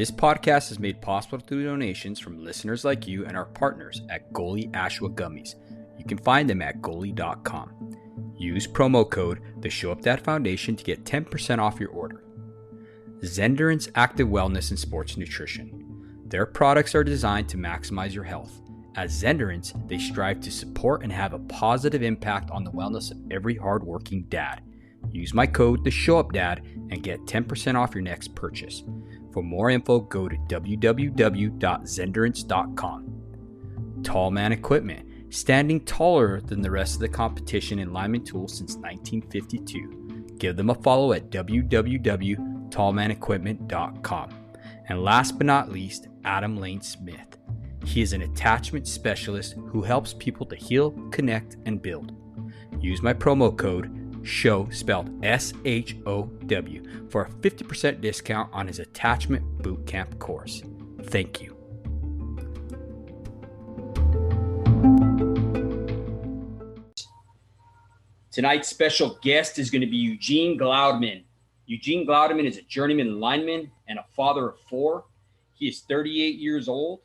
This podcast is made possible through donations from listeners like you and our partners at Goalie Ashwa Gummies. You can find them at goalie.com. Use promo code The Show Up Dad Foundation to get 10% off your order. Zenderance Active Wellness and Sports Nutrition. Their products are designed to maximize your health. At Zenderance, they strive to support and have a positive impact on the wellness of every hardworking dad. Use my code The Show Up Dad and get 10% off your next purchase. For more info, go to www.zenderance.com. Tall Man Equipment. Standing taller than the rest of the competition in lineman tools since 1952. Give them a follow at www.tallmanequipment.com. And last but not least, Adam Lane Smith. He is an attachment specialist who helps people to heal, connect, and build. Use my promo code SHOW, spelled SHOW, for a 50% discount on his attachment bootcamp course. Thank you. Tonight's special guest is going to be Eugene Gloudeman. Eugene Gloudeman is a journeyman lineman and a father of four. He is 38 years old,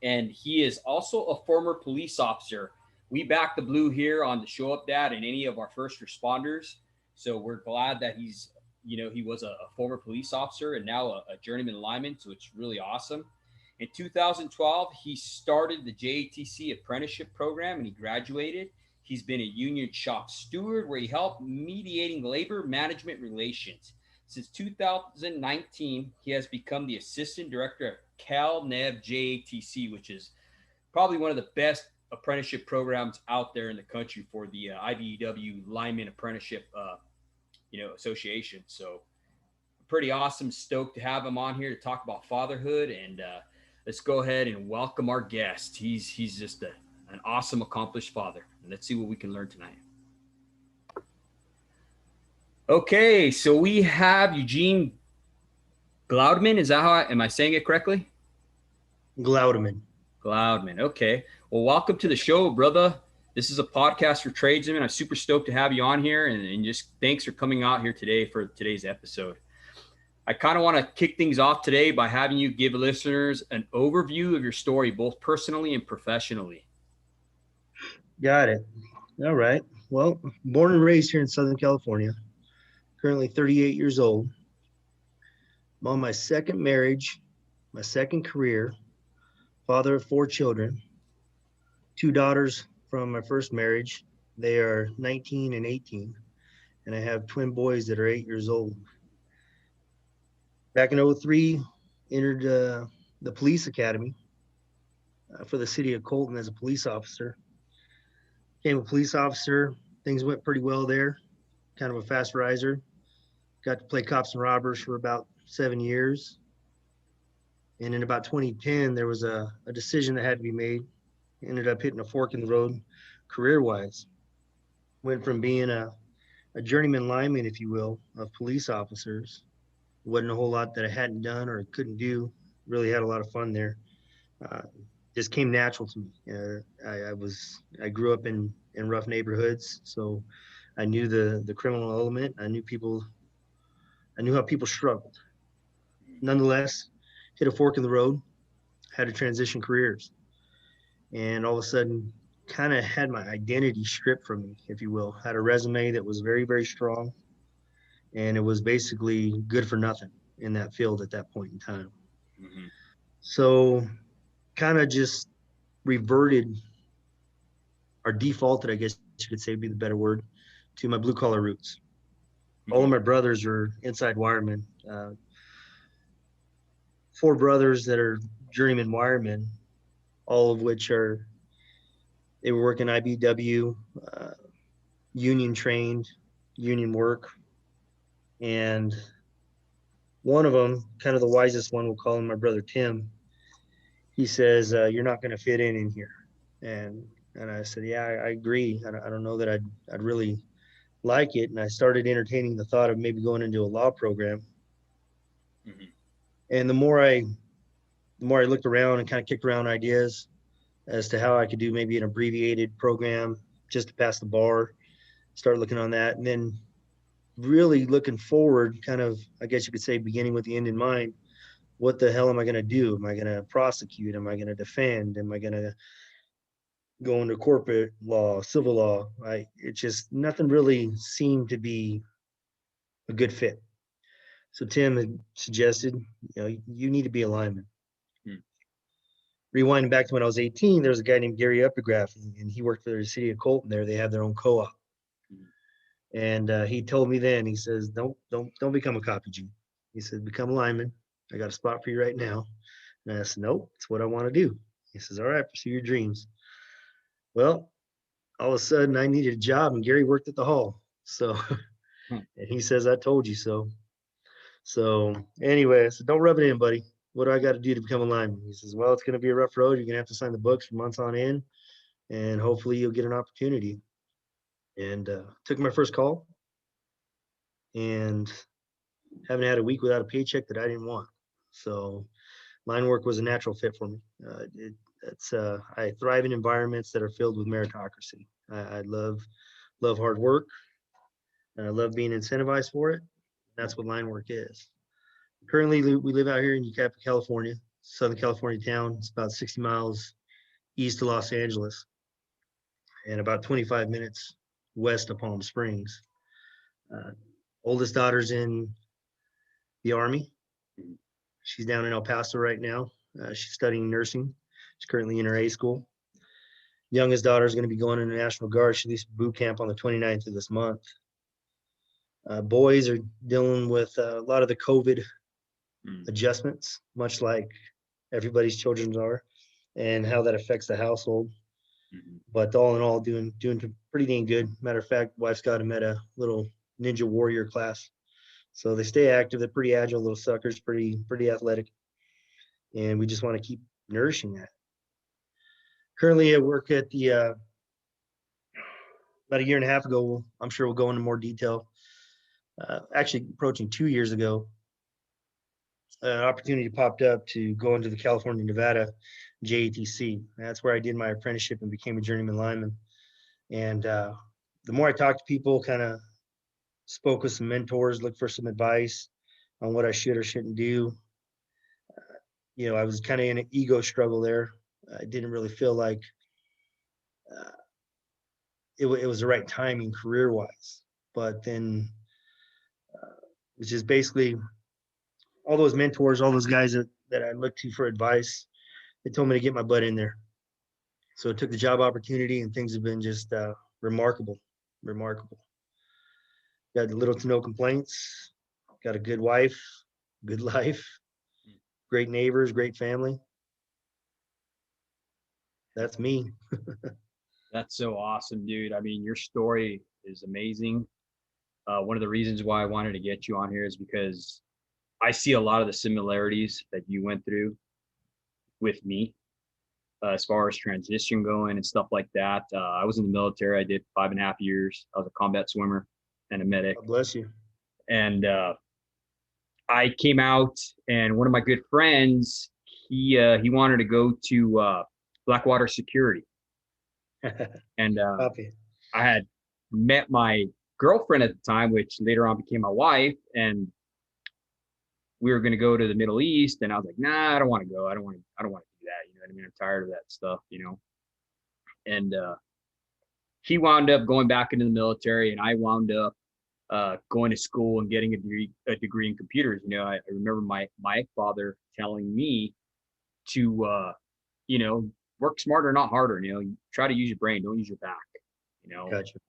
and he is also a former police officer. We back the blue here on the Show Up Dad and any of our first responders. So we're glad that he was a former police officer and now a journeyman lineman. So it's really awesome. In 2012, he started the JATC apprenticeship program and he graduated. He's been a union shop steward where he helped mediating labor management relations. Since 2019, he has become the assistant director of CalNev JATC, which is probably one of the best apprenticeship programs out there in the country for the IBEW Lineman Apprenticeship, Association. So pretty awesome. Stoked to have him on here to talk about fatherhood. And let's go ahead and welcome our guest. He's just an awesome, accomplished father. And let's see what we can learn tonight. Okay, so we have Eugene Gloudeman. Is that am I saying it correctly? Gloudeman. Okay. Well, welcome to the show, brother. This is a podcast for tradesmen. I'm super stoked to have you on here, and just thanks for coming out here today for today's episode. I kind of want to kick things off today by having you give listeners an overview of your story, both personally and professionally. Got it. All right. Well, born and raised here in Southern California, currently 38 years old. I'm on my second marriage, my second career, father of four children, two daughters from my first marriage. They are 19 and 18, and I have twin boys that are 8 years old. Back in 2003, entered the police academy for the city of Colton as a police officer. Became a police officer. Things went pretty well there. Kind of a fast riser. Got to play cops and robbers for about 7 years. And in about 2010, there was a decision that had to be made. Ended up hitting a fork in the road career-wise. Went from being a journeyman lineman, if you will, of police officers. Wasn't a whole lot that I hadn't done or couldn't do. Really had a lot of fun there. Just came natural to me. I grew up in rough neighborhoods, so I knew the criminal element. I knew how people struggled. Nonetheless, hit a fork in the road, had to transition careers, and all of a sudden kind of had my identity stripped from me, if you will. Had a resume that was very, very strong, and it was basically good for nothing in that field at that point in time. Mm-hmm. So kind of just reverted or defaulted, I guess you could say, would be the better word, to my blue collar roots. Mm-hmm. All of my brothers are inside wiremen. 4 brothers that are journeyman wiremen, all of which they were working IBW, union trained, union work. And one of them, kind of the wisest one, we'll call him my brother Tim, he says, you're not going to fit in here. And I said, yeah, I agree. I don't know that I'd really like it. And I started entertaining the thought of maybe going into a law program. Mm-hmm. And the more I looked around and kind of kicked around ideas as to how I could do maybe an abbreviated program just to pass the bar, start looking on that. And then really looking forward, kind of, I guess you could say, beginning with the end in mind, what the hell am I going to do? Am I going to prosecute? Am I going to defend? Am I going to go into corporate law, civil law? It just, nothing really seemed to be a good fit. So Tim had suggested, you need to be a lineman. Rewinding back to when I was 18, there was a guy named Gary Updegraff, and he worked for the city of Colton there. They have their own co-op. And he told me then, he says, don't become a copy Gene. He said, become a lineman. I got a spot for you right now. And I said, nope, it's what I want to do. He says, all right, pursue your dreams. Well, all of a sudden I needed a job, and Gary worked at the hall. So, and he says, I told you so. So anyway, I said, don't rub it in, buddy. What do I got to do to become a lineman? He says, well, it's going to be a rough road. You're going to have to sign the books for months on end, and hopefully you'll get an opportunity. And took my first call, and haven't had a week without a paycheck that I didn't want. So line work was a natural fit for me. I thrive in environments that are filled with meritocracy. I love hard work, and I love being incentivized for it. That's what line work is. Currently, we live out here in Ucapa, California, Southern California town. It's about 60 miles east of Los Angeles and about 25 minutes west of Palm Springs. Oldest daughter's in the Army. She's down in El Paso right now. She's studying nursing. She's currently in her A school. Youngest daughter is going to be going in the National Guard. She leaves boot camp on the 29th of this month. Boys are dealing with a lot of the COVID adjustments, much like everybody's children are, and how that affects the household. But all in all, doing pretty dang good. Matter of fact, wife's got him at a little ninja warrior class. So they stay active. They're pretty agile little suckers, pretty athletic. And we just want to keep nourishing that. Currently, I work at the, about a year and a half ago, I'm sure we'll go into more detail. Actually, approaching 2 years ago, an opportunity popped up to go into the California, Nevada JATC. That's where I did my apprenticeship and became a journeyman lineman. And the more I talked to people, kind of spoke with some mentors, looked for some advice on what I should or shouldn't do. I was kind of in an ego struggle there. I didn't really feel like it was the right timing career-wise. But then it's just basically all those mentors, all those guys that I looked to for advice, they told me to get my butt in there. So I took the job opportunity, and things have been just remarkable. Got little to no complaints. Got a good wife, good life, great neighbors, great family. That's me. That's so awesome, dude. I mean, your story is amazing. One of the reasons why I wanted to get you on here is because I see a lot of the similarities that you went through with me, as far as transition going and stuff like that. I was in the military. I did 5.5 years. I was a combat swimmer and a medic. God bless you. And I came out, and one of my good friends, he wanted to go to Blackwater Security. And I had met my girlfriend at the time, which later on became my wife, and we were going to go to the Middle East. And I was like, nah, I don't want to go. I don't want to do that. You know what I mean? I'm tired of that stuff, And he wound up going back into the military, and I wound up going to school and getting a degree in computers. I remember my father telling me to, work smarter, not harder. Try to use your brain, don't use your back. Gotcha.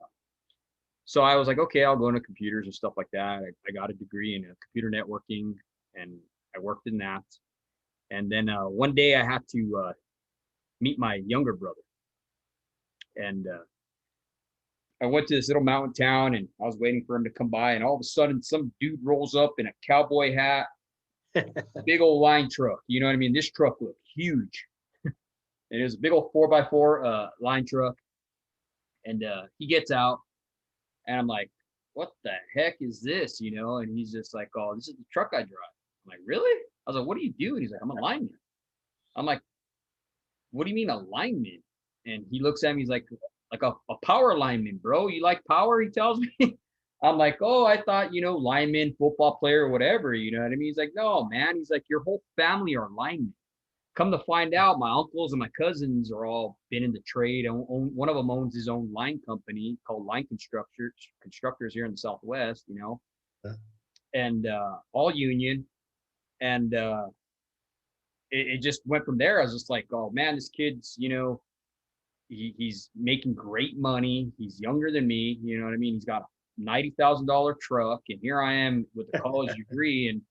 So I was like, okay, I'll go into computers and stuff like that. I got a degree in computer networking, and I worked in that. And then one day I had to meet my younger brother, and I went to this little mountain town, and I was waiting for him to come by, and all of a sudden some dude rolls up in a cowboy hat, big old line truck. You know what I mean? This truck looked huge. And it was a big old 4x4 line truck. And he gets out, and I'm like, what the heck is this? And he's just like, oh, this is the truck I drive. I'm like, really? I was like, what do you do? And he's like, I'm a lineman. I'm like, what do you mean a lineman? And he looks at me, he's like a power lineman, bro. You like power? He tells me. I'm like, oh, I thought, lineman, football player, or whatever, you know what I mean? He's like, no, man. He's like, your whole family are linemen. Come to find out, my uncles and my cousins are all been in the trade. One of them owns his own line company called Line Constructors here in the Southwest, and all union. And it just went from there. I was just like, oh man, this kid's, he's making great money. He's younger than me. You know what I mean? He's got a $90,000 truck, and here I am with a college degree and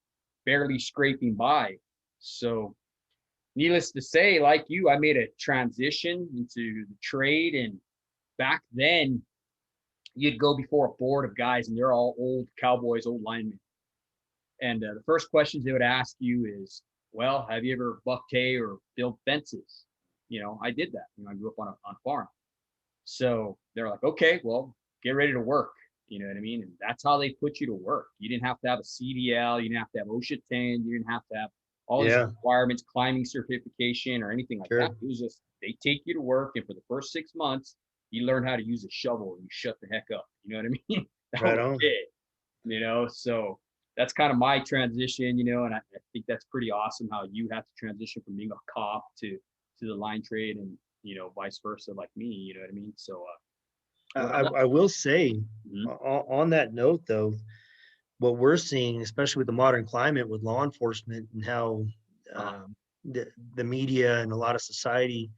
barely scraping by. So, needless to say, like you, I made a transition into the trade. And back then, you'd go before a board of guys, and they're all old cowboys, old linemen. And the first questions they would ask you is, well, have you ever bucked hay or built fences? I did that. I grew up on a farm. So they're like, okay, well, get ready to work. You know what I mean? And that's how they put you to work. You didn't have to have a CDL. You didn't have to have OSHA 10. You didn't have to have all these requirements, climbing certification or anything like that. It was just, they take you to work. And for the first 6 months, you learn how to use a shovel and you shut the heck up. You know what I mean? That Right was on. it. So that's kind of my transition, and I think that's pretty awesome how you have to transition from being a cop to the line trade, and vice versa, like me. You know what I mean? So I will say, Mhm. on that note, though, what we're seeing, especially with the modern climate with law enforcement and how the media and a lot of society,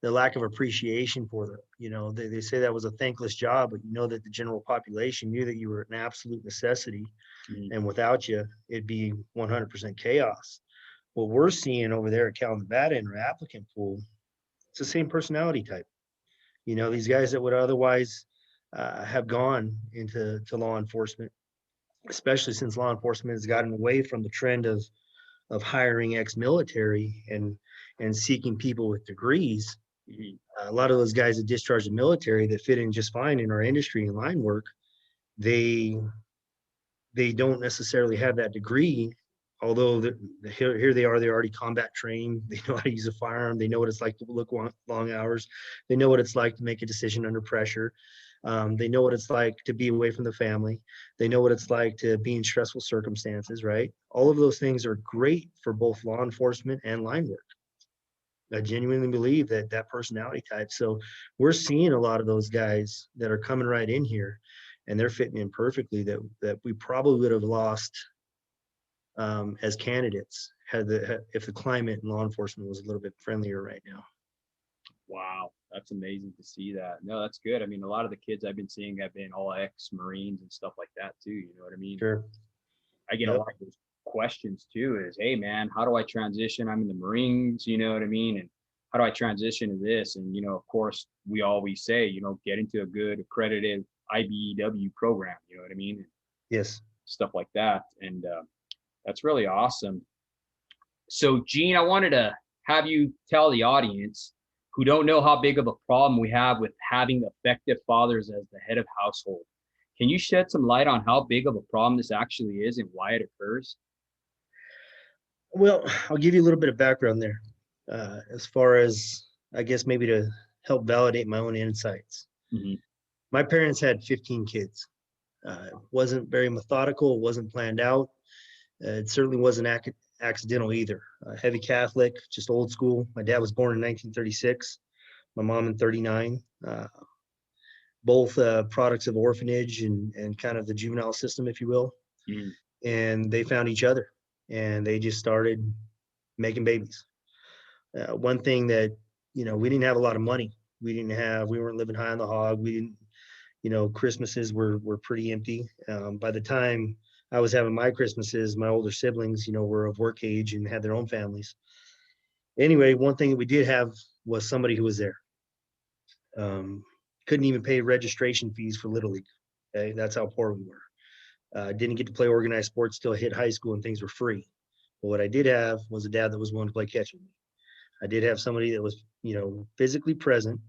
the lack of appreciation for them. They say that was a thankless job, but that the general population knew that you were an absolute necessity. Mhm. And without you, it'd be 100% chaos. What we're seeing over there at Cal Nevada in our applicant pool, it's the same personality type. These guys that would otherwise have gone into law enforcement, especially since law enforcement has gotten away from the trend of hiring ex-military and seeking people with degrees. Mhm. A lot of those guys that discharge the military that fit in just fine in our industry and line work, they don't necessarily have that degree. Although here they are, they're already combat trained. They know how to use a firearm. They know what it's like to look long hours. They know what it's like to make a decision under pressure. They know what it's like to be away from the family. They know what it's like to be in stressful circumstances, right? All of those things are great for both law enforcement and line work. I genuinely believe that personality type. So we're seeing a lot of those guys that are coming right in here, and they're fitting in perfectly. That we probably would have lost as candidates if the climate and law enforcement was a little bit friendlier right now. Wow, that's amazing to see that. No, that's good. I mean, a lot of the kids I've been seeing have been all ex-Marines and stuff like that too. You know what I mean? Sure. I get a Yep. lot of those questions too. Is, hey man, how do I transition? I'm in the Marines. You know what I mean? And how do I transition to this? And of course, we always say, get into a good accredited IBEW program. You know what I mean? And Yes. stuff like that. And that's really awesome. So, Gene, I wanted to have you tell the audience who don't know how big of a problem we have with having effective fathers as the head of household. Can you shed some light on how big of a problem this actually is and why it occurs? Well, I'll give you a little bit of background there, as far as I guess maybe to help validate my own insights. Mhm. My parents had 15 kids. It wasn't very methodical. It wasn't planned out. It certainly wasn't accidental either. Heavy Catholic, just old school. My dad was born in 1936. My mom in 39. Both products of orphanage and kind of the juvenile system, if you will. Mhm. And they found each other and they just started making babies. One thing that, we didn't have a lot of money. We weren't living high on the hog. We didn't, Christmases were pretty empty. By the time I was having my Christmases, my older siblings, were of work age and had their own families. Anyway, one thing that we did have was somebody who was there. Couldn't even pay registration fees for Little League. Okay, that's how poor we were. Didn't get to play organized sports till I hit high school and things were free. But what I did have was a dad that was willing to play catch with me. I did have somebody that was, physically present,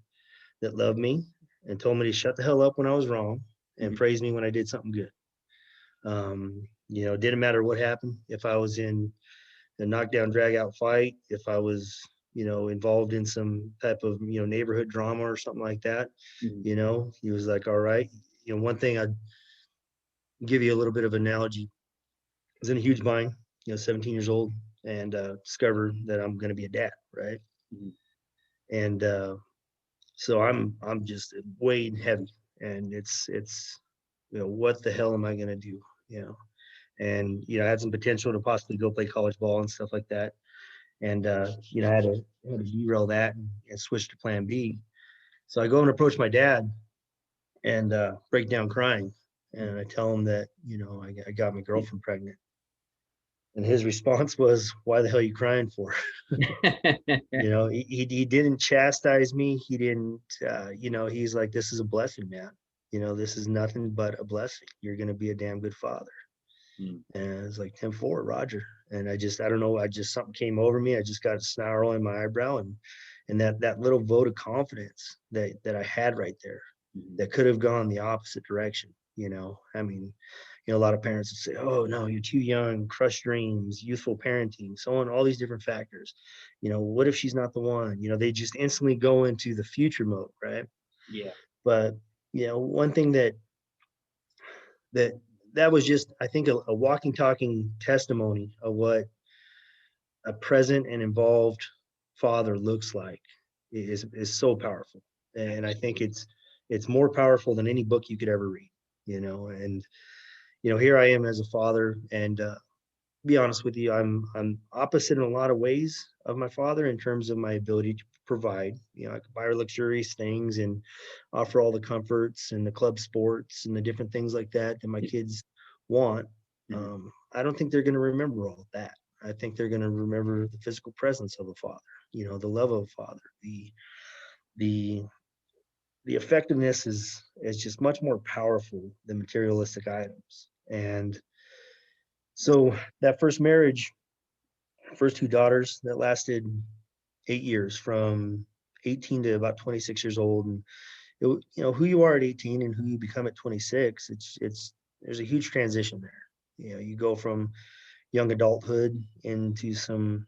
that loved me and told me to shut the hell up when I was wrong and Mhm. praised me when I did something good. Didn't matter what happened. If I was in a knockdown, drag out fight, if I was, involved in some type of, neighborhood drama or something like that, Mhm. he was like, all right. One thing give you a little bit of analogy. I was in a huge bind, 17 years old, and discovered that I'm going to be a dad, right? Mhm. And so I'm just weighed heavy, and it's what the hell am I going to do? You know, and I had some potential to possibly go play college ball and stuff like that, and I had to derail that and switch to Plan B. So I go and approach my dad and break down crying, and I tell him that I got my girlfriend pregnant. And his response was, "Why the hell are you crying for?" He didn't chastise me. He didn't, he's like, "This is a blessing, man. This is nothing but a blessing. You're going to be a damn good father." Mm. And it's like 10-4, Roger. And I don't know, something came over me. I just got a snarl in my eyebrow, and that little vote of confidence that I had right there, Mhm. that could have gone the opposite direction. I mean, a lot of parents would say, "Oh no, you're too young, crushed dreams, youthful parenting, so on, all these different factors. What if she's not the one?" They just instantly go into the future mode, right? Yeah. But one thing that that was just, I think, a walking, talking testimony of what a present and involved father looks like is so powerful. And I think Absolutely. it's more powerful than any book you could ever read. And here I am as a father, and be honest with you, I'm opposite in a lot of ways of my father in terms of my ability to provide. I could buy her luxurious things and offer all the comforts and the club sports and the different things like that my Yeah. kids want. Mhm. I don't think they're going to remember all of that. I think they're going to remember the physical presence of a father, the love of a father, the the effectiveness is just much more powerful than materialistic items. And so that first marriage, first two daughters, that lasted 8 years, from 18 to about 26 years old. And who you are at 18 and who you become at 26, it's there's a huge transition there. You go from young adulthood into some,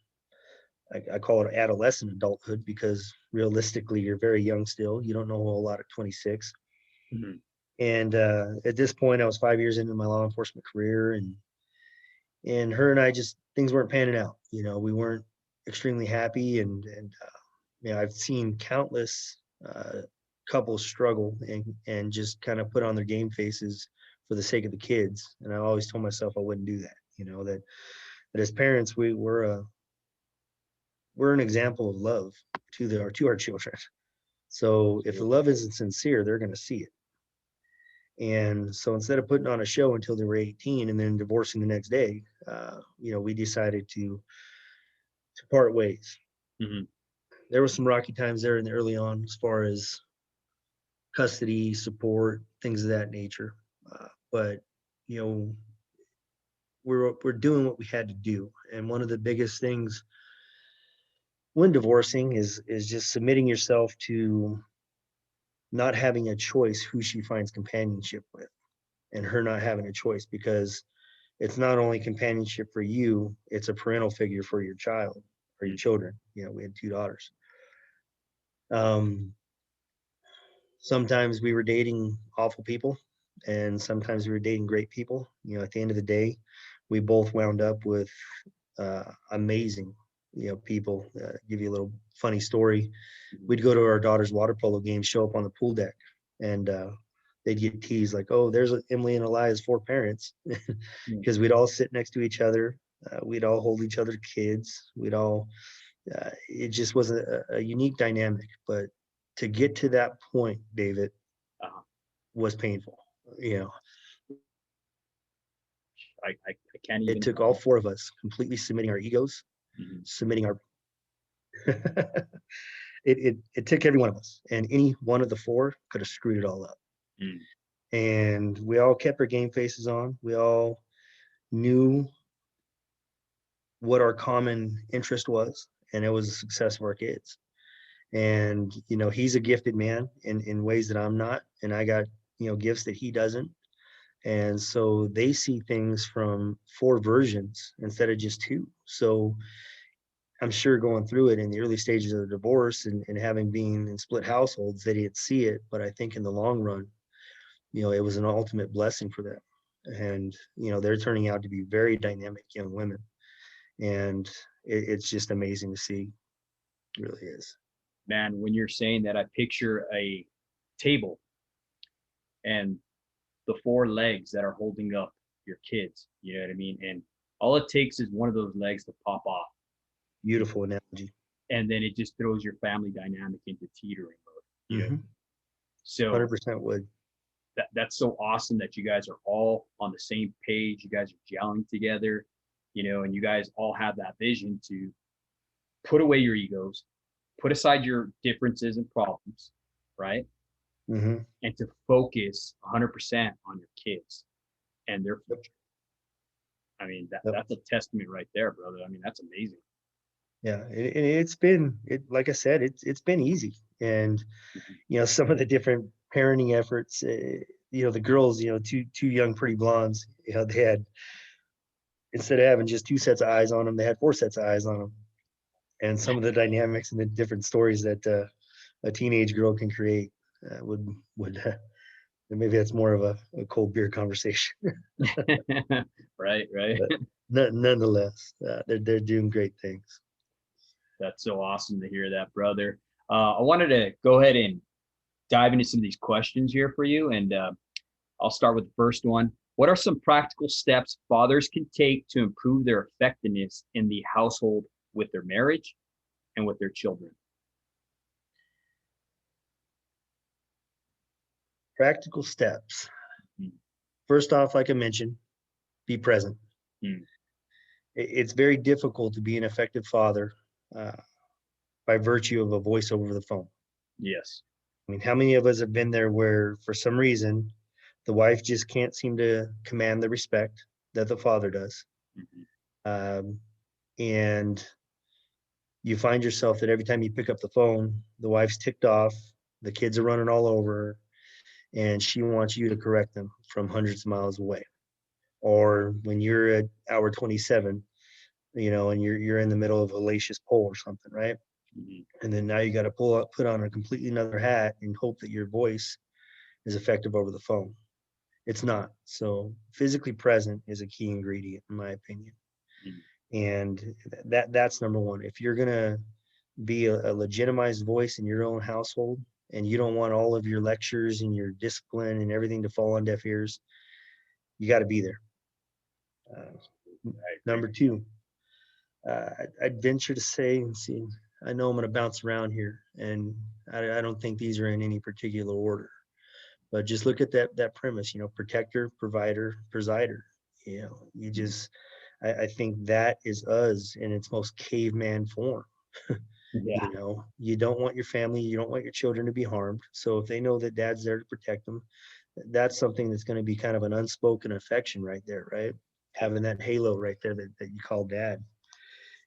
I call it adolescent adulthood, because realistically you're very young still. You don't know a whole lot at 26. Mhm. And at this point, I was 5 years into my law enforcement career, and her and I, just things weren't panning out. We weren't extremely happy, and I've seen countless couples struggle and just kind of put on their game faces for the sake of the kids. And I always told myself I wouldn't do that. That as parents, we're an example of love to our children. So if the Absolutely. love isn't sincere, they're going to see it. And so instead of putting on a show until they were 18 and then divorcing the next day, we decided to part ways. Mhm. There was some rocky times there in the early on, as far as custody, support, things of that nature. But you know, we're doing what we had to do, and one of the biggest things when divorcing is just submitting yourself to not having a choice who she finds companionship with, and her not having a choice, because it's not only companionship for you, it's a parental figure for your child or your Mhm. children. We had two daughters. Um, Sometimes we were dating awful people, and sometimes we were dating great people. At the end of the day, we both wound up with amazing, people. Give you a little funny story. Mhm. We'd go to our daughter's water polo game, show up on the pool deck, and they'd get teased like, "Oh, there's Emily and Elias four parents," Mhm. because we'd all sit next to each other. We'd all hold each other's kids. We'd all it just was a unique dynamic. But to get to that point, David, Uh-huh. was painful. You know, I can't it even. took all four of us completely submitting our egos, Mhm. submitting our. It took every one of us, and any one of the four could have screwed it all up. Mhm. And we all kept our game faces on. We all knew what our common interest was, and it was the success of our kids. And he's a gifted man in ways that I'm not, and I got gifts that he doesn't. And so they see things from four versions instead of just two. So I'm sure going through it in the early stages of the divorce, and having been in split households, they didn't see it. But I think in the long run, it was an ultimate blessing for them. and they're turning out to be very dynamic young women, and it's just amazing to see. It really is. Man, when you're saying that, I picture a table and the four legs that are holding up your kids. You know what I mean? And all it takes is one of those legs to pop off, Beautiful analogy. and then it just throws your family dynamic into teetering mode. You know, Mm-hmm. so 100% would. that's so awesome that you guys are all on the same page. You guys are gelling together, and you guys all have that vision to put away your egos, put aside your differences and problems, right? Mm-hmm. And to focus 100% on your kids and their future. I mean, Yep. that's a testament right there, brother. I mean, that's amazing. Yeah, it's been like I said, it's been easy, and some of the different parenting efforts. The girls, two young pretty blondes. They had, instead of having just two sets of eyes on them, they had four sets of eyes on them, and some of the dynamics and the different stories that a teenage girl can create would maybe that's more of a cold beer conversation. Right. But nonetheless, they're doing great things. That's so awesome to hear that, brother. I wanted to go ahead and dive into some of these questions here for you, and I'll start with the first one. What are some practical steps fathers can take to improve their effectiveness in the household with their marriage and with their children? Practical steps. Mm. First off, like I mentioned, be present. Mm. It's very difficult to be an effective father uh, by virtue of a voice over the phone. Yes. I mean, how many of us have been there where, for some reason, the wife just can't seem to command the respect that the father does? Mm-hmm. And you find yourself that every time you pick up the phone, the wife's ticked off, the kids are running all over her, and she wants you to correct them from hundreds of miles away. Or when you're at hour 27, and you're in the middle of a hellacious poll or something, right? Mm-hmm. And then now you got to put on a completely another hat and hope that your voice is effective over the phone. It's not. So physically present is a key ingredient, in my opinion. Mm-hmm. And that's number one. If you're gonna be a legitimized voice in your own household, and you don't want all of your lectures and your discipline and everything to fall on deaf ears, you got to be there. Number two, I'd venture to say, and see, I know I'm going to bounce around here, and I don't think these are in any particular order, but just look at that premise, protector, provider, presider. You just, I think that is us in its most caveman form. Yeah. You don't want your family, you don't want your children to be harmed. So if they know that dad's there to protect them, that's something that's going to be kind of an unspoken affection right there, right? Having that halo right there that you call dad.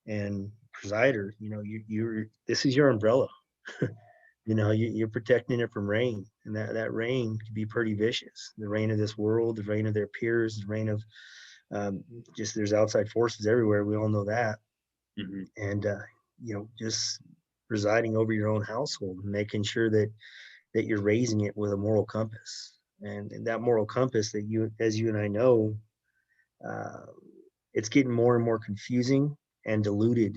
And presider, you're this is your umbrella. You're protecting it from rain, and that rain can be pretty vicious. The rain of this world, the rain of their peers, the rain of just there's outside forces everywhere. We all know that. Mm-hmm. And just presiding over your own household and making sure that you're raising it with a moral compass, and that moral compass that as you and I know, uh, it's getting more and more confusing and diluted.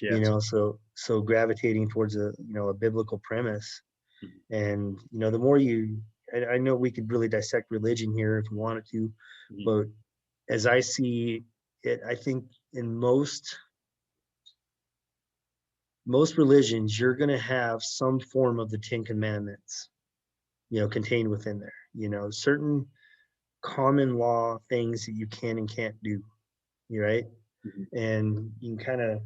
Yes. So gravitating towards a biblical premise. Mm-hmm. And the more I know we could really dissect religion here if we wanted to, Mm-hmm. but as I see it, I think in most religions, you're going to have some form of the Ten Commandments, contained within there. Certain common law things that you can and can't do. Right? Mm-hmm. And you can kind of,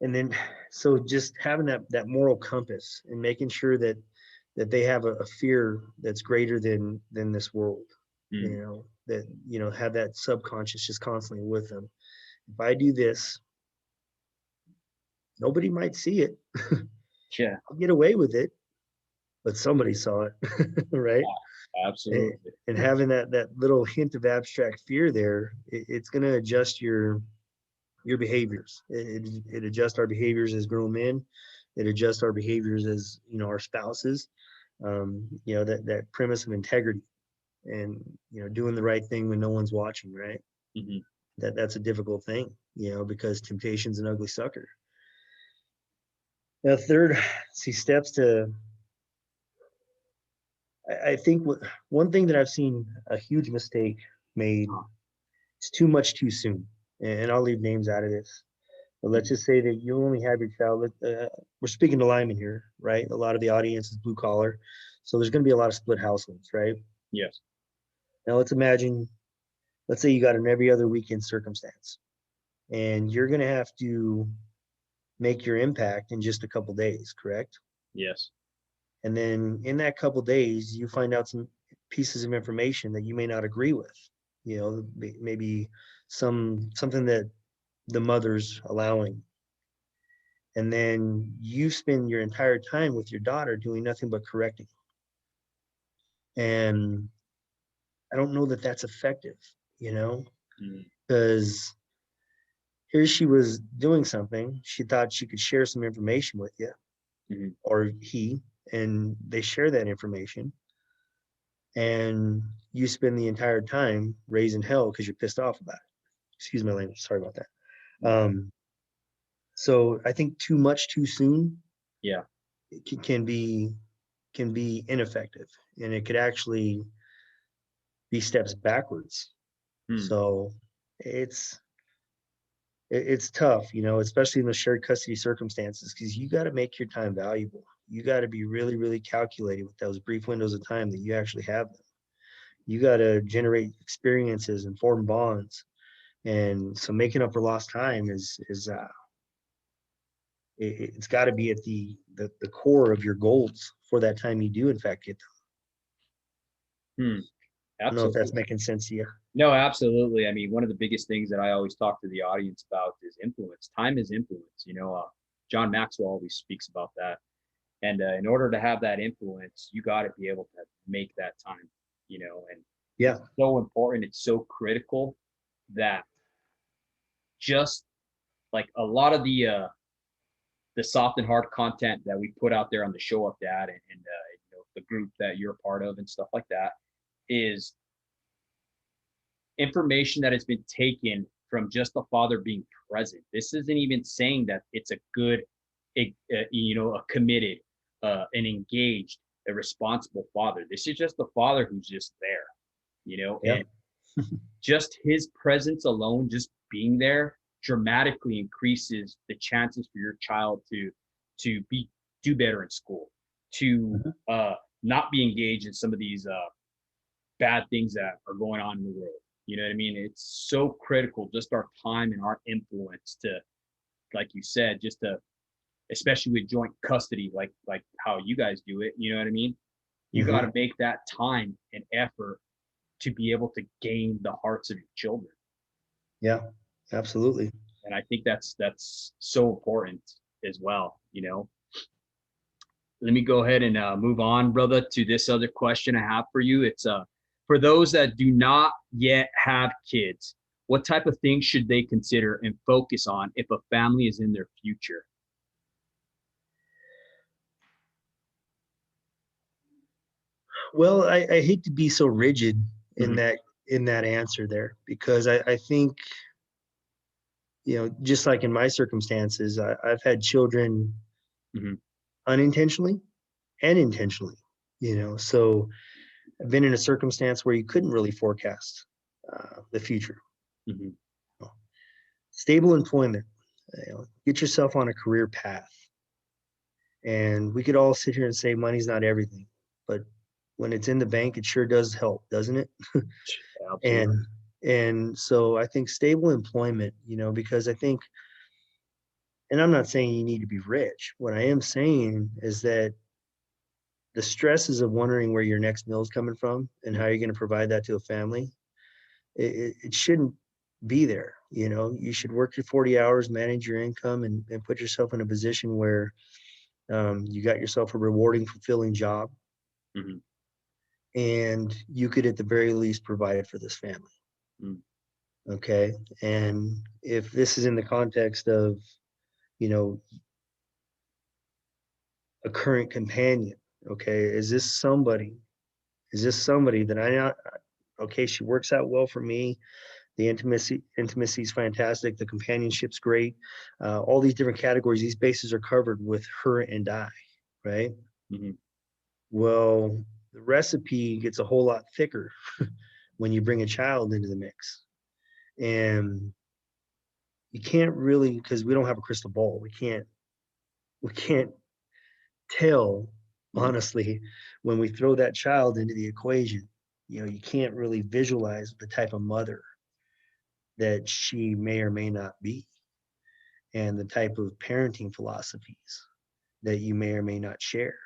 and then so just having that moral compass and making sure that they have a fear that's greater than this world. Mm-hmm. That have that subconscious just constantly with them. If I do this, nobody might see it. Yeah. I'll get away with it, but somebody saw it. Right? Absolutely. And having that little hint of abstract fear there, it's going to adjust your behaviors. It adjusts our behaviors as grown men. It adjusts our behaviors as our spouses. That premise of integrity. and doing the right thing when no one's watching, right? Hmm. That's a difficult thing, because temptation's an ugly sucker. Now, third, see, steps to, I think one thing that I've seen a huge mistake made is too much too soon. And I'll leave names out of this. But let's just say that you only have your child. We're speaking to linemen here, right? A lot of the audience is blue collar. So there's going to be a lot of split households, right? Yes. Now let's say you got an every other weekend circumstance, and you're going to have to make your impact in just a couple days, correct? Yes. And then in that couple days, you find out some pieces of information that you may not agree with. Maybe something that the mother's allowing. And then you spend your entire time with your daughter doing nothing but correcting. And I don't know that that's effective, Mm-hmm. because here she was doing something. She thought she could share some information with you, Mm-hmm. or he, and they share that information. And you spend the entire time raising hell because you're pissed off about it. Excuse my language. Sorry about that. So I think too much too soon Yeah. can be ineffective, and it could actually be steps backwards. Mm. So it's it's tough, especially in the shared custody circumstances, because you got to make your time valuable. You got to be really, really calculated with those brief windows of time that you actually have them. You got to generate experiences and form bonds. And so making up for lost time it's got to be at the core of your goals for that time you do in fact get them. Hmm. I don't know if that's Absolutely. making sense to you. No, absolutely. I mean, one of the biggest things that I always talk to the audience about is influence. Time is influence. John Maxwell always speaks about that. And in order to have that influence, you got to be able to make that time, and Yeah. it's so important. It's so critical that just like a lot of the soft and hard content that we put out there on the Show Up Dad and the group that you're a part of and stuff like that is information that has been taken from just the father being present. This isn't even saying that it's a good, a committed, an engaged, a responsible father. This is just the father who's just there, Yeah. and just his presence alone, just being there, dramatically increases the chances for your child to do better in school, to Mhm. not be engaged in some of these bad things that are going on in the world. You know what I mean? It's so critical, just our time and our influence to, like you said, just to, especially with joint custody, like how you guys do it. You know what I mean? You got Mhm. to make that time and effort to be able to gain the hearts of your children. Yeah, absolutely. And I think that's so important as well. Let me go ahead and move on, brother, to this other question I have for you. It's for those that do not yet have kids, what type of things should they consider and focus on if a family is in their future? Well, I hate to be so rigid in Hmm. that answer there, because I think, just like in my circumstances, I've had children Hmm. unintentionally and intentionally, so I've been in a circumstance where you couldn't really forecast the future. Hmm. Stable employment, get yourself on a career path. And we could all sit here and say money's not everything, but when it's in the bank, it sure does help, doesn't it? Absolutely. And so I think stable employment, because I think, and I'm not saying you need to be rich. What I am saying is that the stresses of wondering where your next meal is coming from and how you're going to provide that to a family, it shouldn't be there. You should work your 40 hours, manage your income, and put yourself in a position where you got yourself a rewarding, fulfilling job, Hmm. and you could at the very least provide for this family. Hmm. Okay. And if this is in the context of, you know, a current companion, okay, is this somebody Is this somebody that okay, she works out well for me. The intimacy is fantastic. The companionship's great. All these different categories, these bases are covered with her and I, right? Mm-hmm. Well, the recipe gets a whole lot thicker when you bring a child into the mix. And you can't really, because we don't have a crystal ball. We can't tell, Mm-hmm. honestly, when we throw that child into the equation. You can't really visualize the type of mother that she may or may not be, and the type of parenting philosophies that you may or may not share.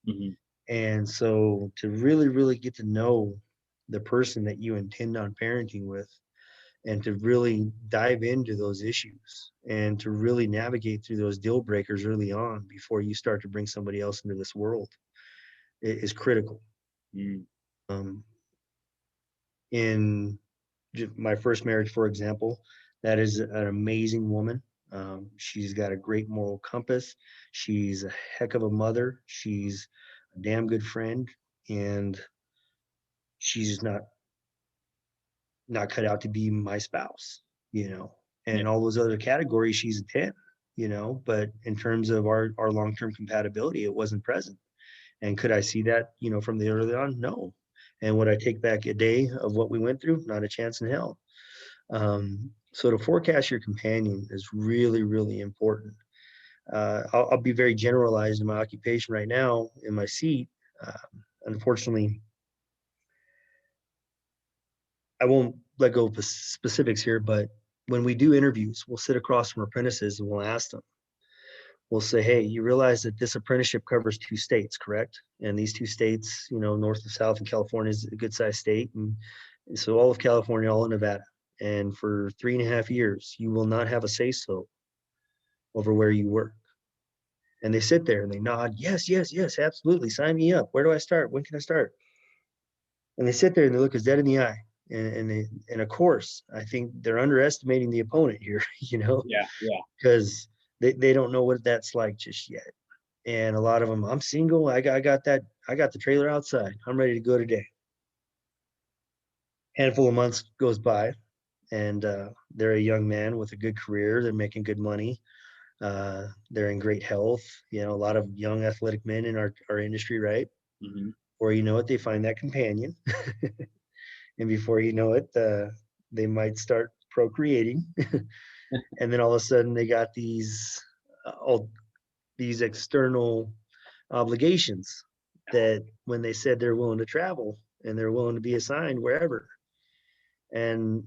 Mm-hmm. And so to really, really get to know the person that you intend on parenting with, and to really dive into those issues, and to really navigate through those deal breakers early on before you start to bring somebody else into this world, is critical. Mm-hmm. Um, in my first marriage, for example, that is an amazing woman. She's got a great moral compass. She's a heck of a mother. She's a damn good friend, and she's not cut out to be my spouse, you know. Yeah. And all those other categories, she's a 10, you know. But in terms of our long term compatibility, it wasn't present. And could I see that, from the early on? No. And would I take back a day of what we went through? Not a chance in hell. So to forecast your companion is really, really important. I'll be very generalized in my occupation right now in my seat. Unfortunately, I won't let go of the specifics here, but when we do interviews, we'll sit across from apprentices and we'll ask them, we'll say, hey, you realize that this apprenticeship covers 2 states, correct? And these 2 states, north and south, and California is a good sized state. And so all of California, all of Nevada. And for 3.5 years, you will not have a say so over where you work. And they sit there and they nod, yes, yes, yes, absolutely. Sign me up. Where do I start? When can I start? And they sit there and they look us dead in the eye. And of course, I think they're underestimating the opponent here, Yeah. Yeah. because they don't know what that's like just yet. And a lot of them, I'm single. I got the trailer outside. I'm ready to go today. Handful of months goes by, and they're a young man with a good career. They're making good money. They're in great health. A lot of young athletic men in our industry, right? Mm-hmm. Or you know it, they find that companion, and before you know it, they might start procreating, and then all of a sudden they got all these external obligations that when they said they're willing to travel and they're willing to be assigned wherever. And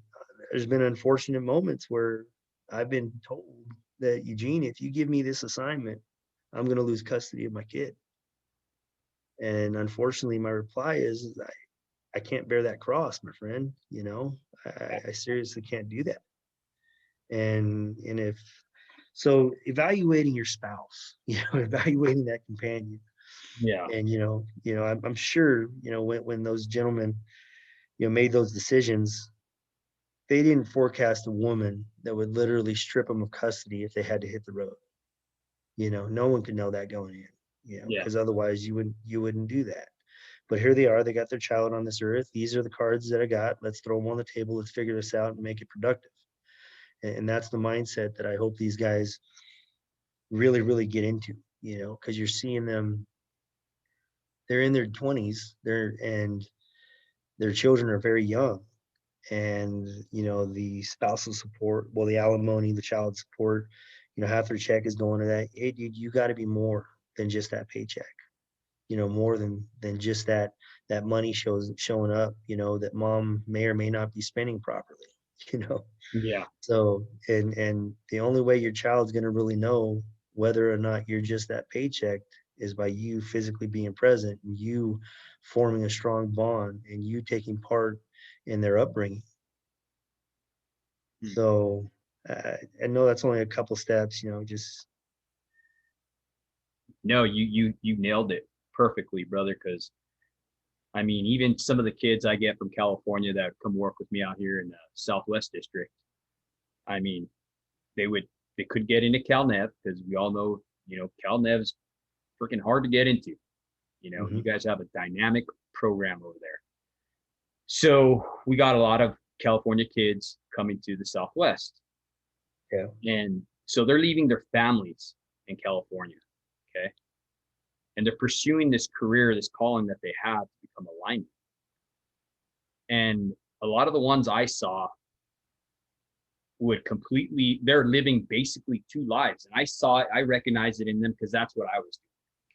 there's been unfortunate moments where I've been told that, Eugene, if you give me this assignment, I'm going to lose custody of my kid. And unfortunately, my reply is, I can't bear that cross, my friend. I seriously can't do that. And if so, evaluating your spouse, evaluating that companion, Yeah. and I'm sure when those gentlemen made those decisions, they didn't forecast a woman that would literally strip them of custody if they had to hit the road. No one could know that going in, Yeah. because otherwise you wouldn't do that. But here they are, they got their child on this earth. These are the cards that I got. Let's throw them on the table. Let's figure this out and make it productive. And that's the mindset that I hope these guys really, really get into, because you're seeing them, they're in their 20s, and their children are very young. And, the spousal support, well, the alimony, the child support, half their check is going to that. Hey, dude, you got to be more than just that paycheck. More than just that money showing up, that mom may or may not be spending properly, you know. Yeah. So, and the only way your child's going to really know whether or not you're just that paycheck is by you physically being present, and you forming a strong bond, and you taking part in their upbringing. Mm. So I know that's only a couple steps, just No, you nailed it perfectly, brother. Because I mean, even some of the kids I get from California that come work with me out here in the Southwest District, I mean, they would they could get into CalNev because we all know, CalNev's freaking hard to get into. You guys have a dynamic program over there. So we got a lot of California kids coming to the Southwest. Yeah. And so they're leaving their families in California. Okay. And they're pursuing this career, this calling that they have to become a lineman. And a lot of the ones I saw they're living basically two lives. And I recognized it in them because that's what I was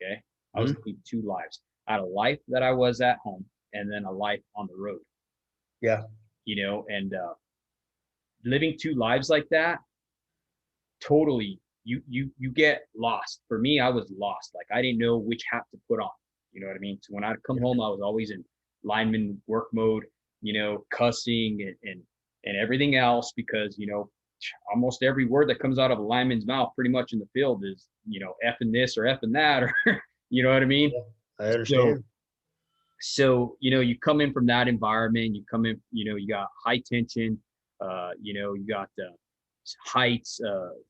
doing. Okay. I was living two lives. I had a life that I was at home and then a life on the road. Yeah. And living two lives like that, totally, you get lost. For me, I was lost. Like I didn't know which hat to put on. You know what I mean? So when I'd come home, I was always in lineman work mode, cussing and everything else because, almost every word that comes out of a lineman's mouth pretty much in the field is, effing this or effing that, or, you know what I mean? Yeah, I understand. So, you come in from that environment, you come in, you got high tension, you got heights,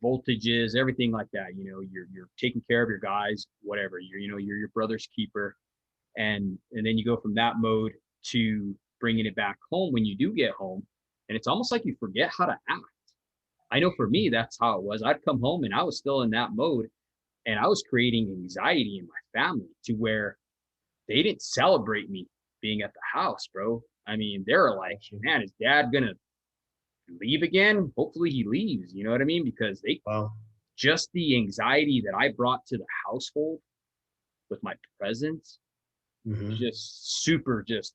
voltages, everything like that. You're taking care of your guys, whatever. You're your brother's keeper, and then you go from that mode to bringing it back home when you do get home, and it's almost like you forget how to act. I know for me, that's how it was. I'd come home and I was still in that mode, and I was creating anxiety in my family to where they didn't celebrate me being at the house, bro. I mean, they're like, man, is dad gonna leave again? Hopefully he leaves, you know what I mean? Because just the anxiety that I brought to the household with my presence, just super, just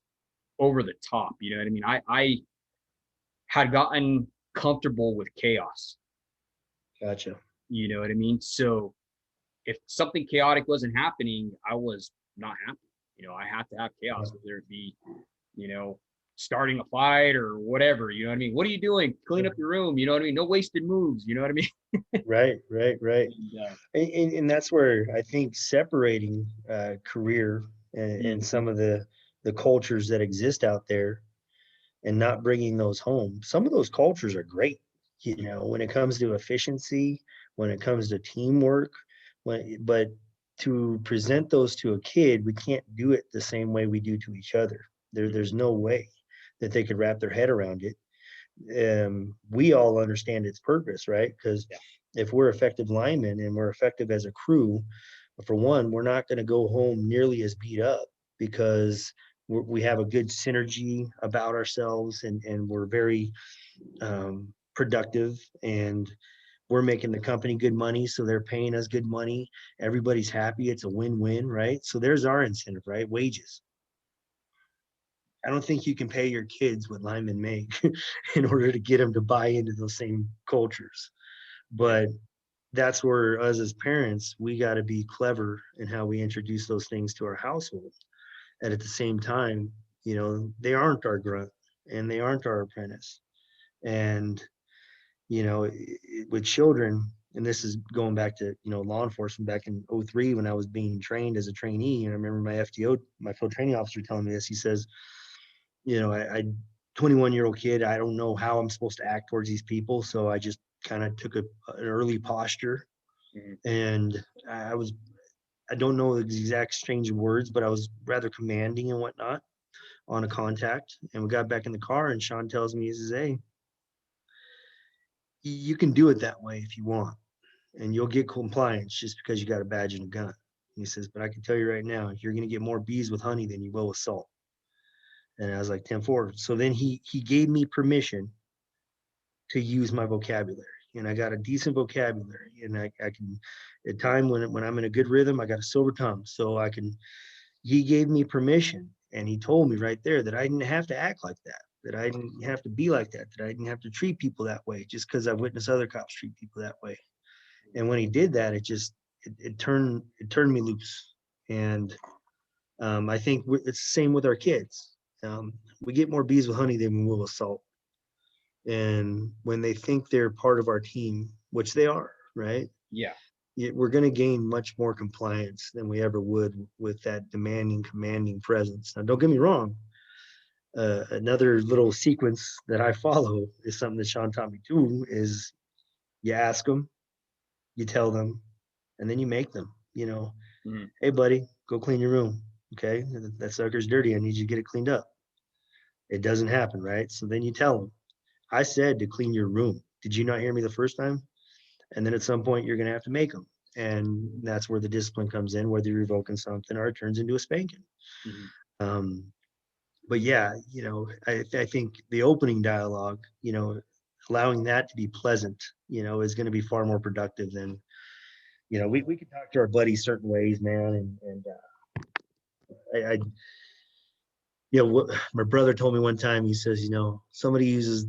over the top, you know what I mean? I had gotten comfortable with chaos. Gotcha. You know what I mean? So if something chaotic wasn't happening, I was not happy. I had to have chaos, whether it be, starting a fight or whatever, you know what I mean? What are you doing? Clean up your room, you know what I mean? No wasted moves, you know what I mean? Right. And, And that's where I think separating career and some of the cultures that exist out there and not bringing those home. Some of those cultures are great, when it comes to efficiency, when it comes to teamwork, but to present those to a kid, we can't do it the same way we do to each other. There's no way that they could wrap their head around it. We all understand its purpose, right? Because if we're effective linemen and we're effective as a crew, for one, we're not going to go home nearly as beat up because we have a good synergy about ourselves and we're very productive and we're making the company good money. So they're paying us good money. Everybody's happy. It's a win-win, right? So there's our incentive, right? Wages. I don't think you can pay your kids what linemen make in order to get them to buy into those same cultures. But that's where us as parents, we got to be clever in how we introduce those things to our household. And at the same time, they aren't our grunt and they aren't our apprentice. And, with children, and this is going back to, law enforcement back in '03 when I was being trained as a trainee. And I remember my FTO, my field training officer telling me this. He says, I 21-year-old kid, I don't know how I'm supposed to act towards these people. So I just kind of took an early posture. And I don't know the exact strange words, but I was rather commanding and whatnot on a contact. And we got back in the car and Sean tells me, he says, hey, you can do it that way if you want. And you'll get compliance just because you got a badge and a gun. He says, but I can tell you right now, you're going to get more bees with honey than you will with salt. And I was like 10-4. So then he gave me permission to use my vocabulary. And I got a decent vocabulary. And I can, at time when I'm in a good rhythm, I got a silver tongue. So he gave me permission. And he told me right there that I didn't have to act like that I didn't have to be like that I didn't have to treat people that way just because I witnessed other cops treat people that way. And when he did that, it turned me loose. And I think it's the same with our kids. We get more bees with honey than we will with salt. And when they think they're part of our team, which they are, right? Yeah. We're going to gain much more compliance than we ever would with that demanding, commanding presence. Now, don't get me wrong. Another little sequence that I follow is something that Sean taught me too, is you ask them, you tell them, and then you make them, hey buddy, go clean your room. Okay, that sucker's dirty. I need you to get it cleaned up. It doesn't happen, right? So then you tell them, I said to clean your room. Did you not hear me the first time? And then at some point, you're going to have to make them. And that's where the discipline comes in, whether you're revoking something or it turns into a spanking. Mm-hmm. Um, but yeah, I think the opening dialogue, allowing that to be pleasant, is going to be far more productive than, we can talk to our buddies certain ways, man. And I what my brother told me one time, he says, somebody uses,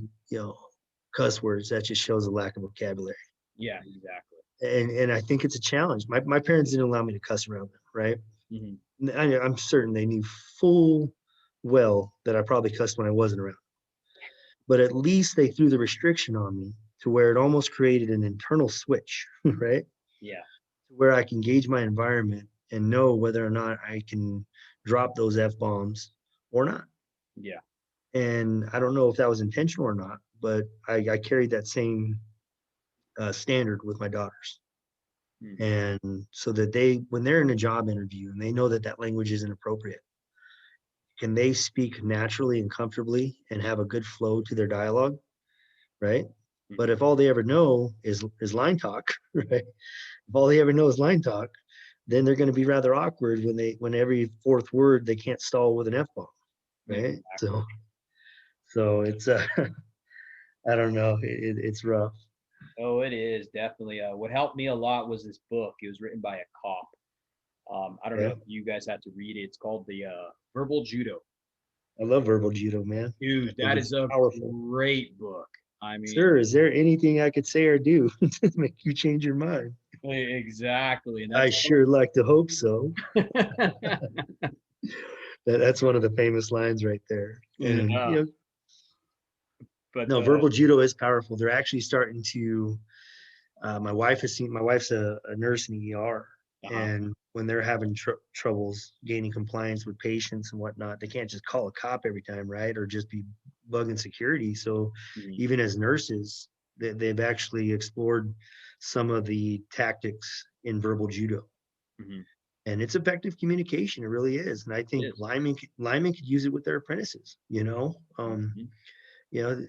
cuss words, that just shows a lack of vocabulary. Yeah, exactly. And I think it's a challenge. My parents didn't allow me to cuss around them, right? Mm-hmm. I'm certain they knew full well that I probably cussed when I wasn't around. But at least they threw the restriction on me to where it almost created an internal switch, right? Yeah. Where I can gauge my environment and know whether or not I can drop those F bombs or not. Yeah. And I don't know if that was intentional or not, but I carried that same standard with my daughters. Mm-hmm. And so that when they're in a job interview and they know that that language isn't appropriate, can they speak naturally and comfortably and have a good flow to their dialogue, right? But if all they ever know is line talk, right? If all they ever know is line talk, then they're going to be rather awkward when every fourth word they can't stall with an F bomb, right? Exactly. So it's I don't know, it's rough. Oh, it is definitely. What helped me a lot was this book. It was written by a cop. I don't know Yeah, if you guys had to read it. It's called the Verbal Judo. I love verbal judo, man. I Dude, think that it's is a powerful. great book. I mean, Sir, is there anything I could say or do to make you change your mind? exactly, and I that's sure like to hope so. yeah, That's one of the famous lines right there. And but no, verbal judo is powerful. They're actually starting to. My wife's a nurse in the ER, uh-huh. and when they're having troubles gaining compliance with patients and whatnot, they can't just call a cop every time, right? Or just be bugging security. So Mhm. even as nurses, they've actually explored some of the tactics in verbal judo. Mhm. And it's effective communication. It really is. And I It think is. linemen could use it with their apprentices, Mhm. you know,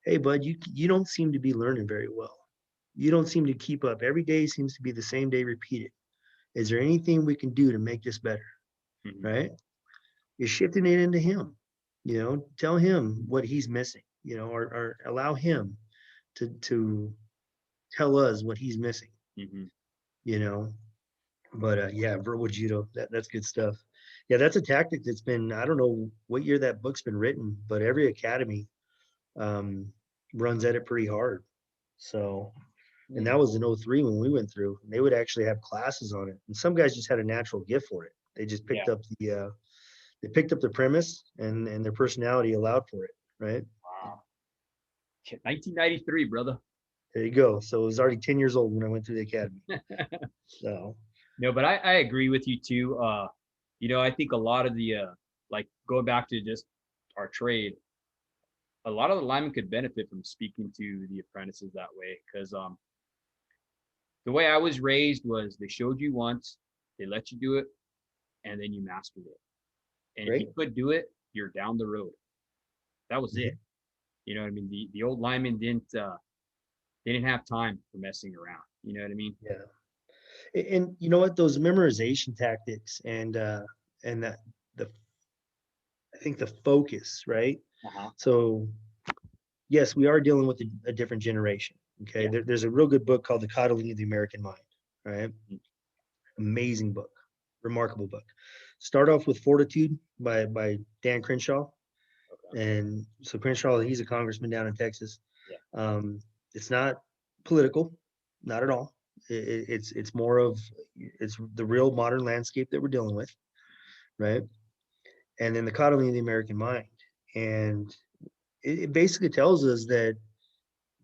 hey bud, you don't seem to be learning very well. You don't seem to keep up. Every day seems to be the same day repeated. Is there anything we can do to make this better? Mhm. Right? You're shifting it into him. Tell him what he's missing, or allow him to tell us what he's missing, Mhm. you know. But yeah, verbal judo, that's good stuff. Yeah, that's a tactic that's been, I don't know what year that book's been written, but every academy um, runs at it pretty hard. So, and that Mhm. was in '03 when we went through. They would actually have classes on it, and some guys just had a natural gift for it. They just Yeah. they picked up the premise, and their personality allowed for it. Right. Wow. 1993, brother. There you go. So it was already 10 years old when I went through the academy. So No, but I agree with you too. I think a lot of the like going back to just our trade, a lot of the linemen could benefit from speaking to the apprentices that way because the way I was raised was they showed you once, they let you do it, and then you mastered it. And if you great. could do it, you're down the road. That was it. Mhm. You know what I mean? The old linemen they didn't have time for messing around. You know what I mean? Yeah. And you know what? Those memorization tactics and that the I think the focus, right? Uh-huh. So yes, we are dealing with a different generation. Okay. Yeah. There's a real good book called The Coddling of the American Mind. Right. Mm. Amazing book, remarkable book. Start off with Fortitude by Dan Crenshaw. Okay. And so Crenshaw, he's a congressman down in Texas. Yeah. It's not political, not at all. It's more of it's the real modern landscape that we're dealing with, right? And then the coddling of the American mind, and it basically tells us that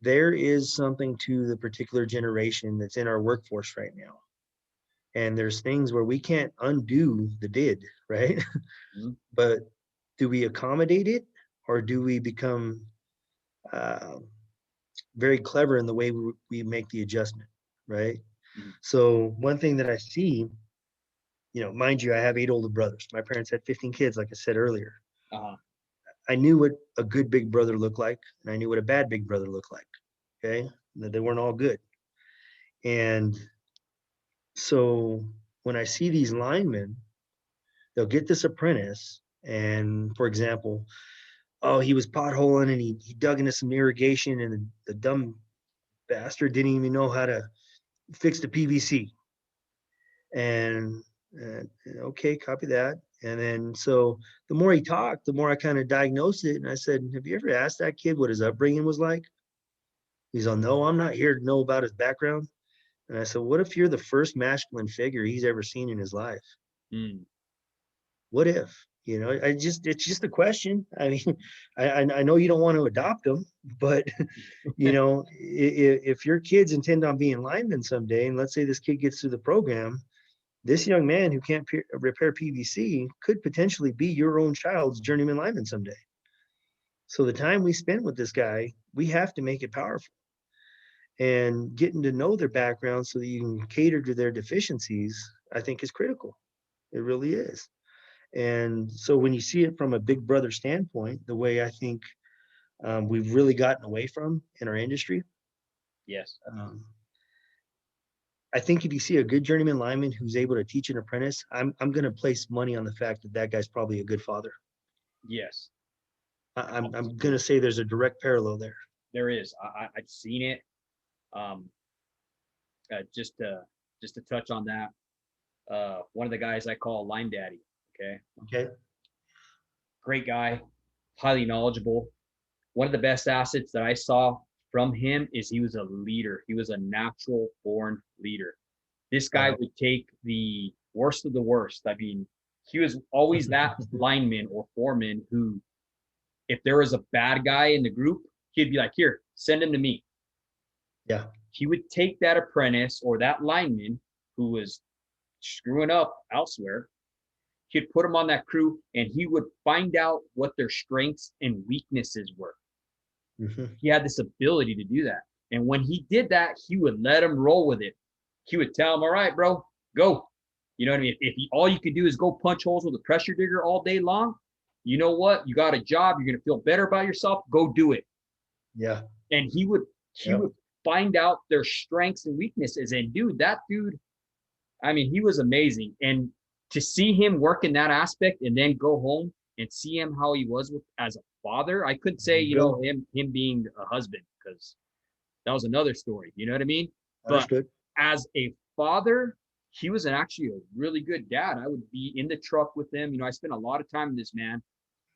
there is something to the particular generation that's in our workforce right now, and there's things where we can't undo the did, right? Mhm. But do we accommodate it, or do we become uh, very clever in the way we make the adjustment, right? Mhm. So one thing that I see mind you, I have 8 older brothers. My parents had 15 kids, like I said earlier. Uh-huh. I knew what a good big brother looked like, and I knew what a bad big brother looked like. Okay. They weren't all good. And so when I see these linemen, they'll get this apprentice. And for example, oh, he was potholing and he dug into some irrigation, and the dumb bastard didn't even know how to fix the PVC. And okay, copy that. And then so the more he talked, the more I kind of diagnosed it. And I said, have you ever asked that kid what his upbringing was like? He's all, no, I'm not here to know about his background. And I said, what if you're the first masculine figure he's ever seen in his life? Mm. What if? It's just a question. I mean, I know you don't want to adopt them, but if your kids intend on being linemen someday, and let's say this kid gets through the program, this young man who can't repair PVC could potentially be your own child's journeyman lineman someday. So the time we spend with this guy, we have to make it powerful, and getting to know their background so that you can cater to their deficiencies, I think is critical. It really is. And so when you see it from a big brother standpoint, the way I think we've really gotten away from in our industry, Yes. um, I think if you see a good journeyman lineman who's able to teach an apprentice, I'm going to place money on the fact that that guy's probably a good father. Yes. I'm going to say there's a direct parallel there. There is. I've seen it. Um, just to touch on that, one of the guys I call Line Daddy. Okay. Okay. Great guy, highly knowledgeable. One of the best assets that I saw from him is he was a leader. He was a natural born leader. This guy Wow. would take the worst of the worst. I mean, he was always that lineman or foreman who, if there was a bad guy in the group, he'd be like, here, send him to me. Yeah. He would take that apprentice or that lineman who was screwing up elsewhere. He'd put him on that crew and he would find out what their strengths and weaknesses were. Mm-hmm. He had this ability to do that. And when he did that, he would let him roll with it. He would tell him, all right, bro, go. You know what I mean? If all you could do is go punch holes with a pressure digger all day long, you know what? You got a job. You're going to feel better about yourself. Go do it. Yeah. And he would find out their strengths and weaknesses. And that dude, I mean, he was amazing. And to see him work in that aspect and then go home and see him how he was as a father, I could say, him being a husband, because that was another story. You know what I mean? Understood. But as a father, he was actually a really good dad. I would be in the truck with him. I spent a lot of time with this man,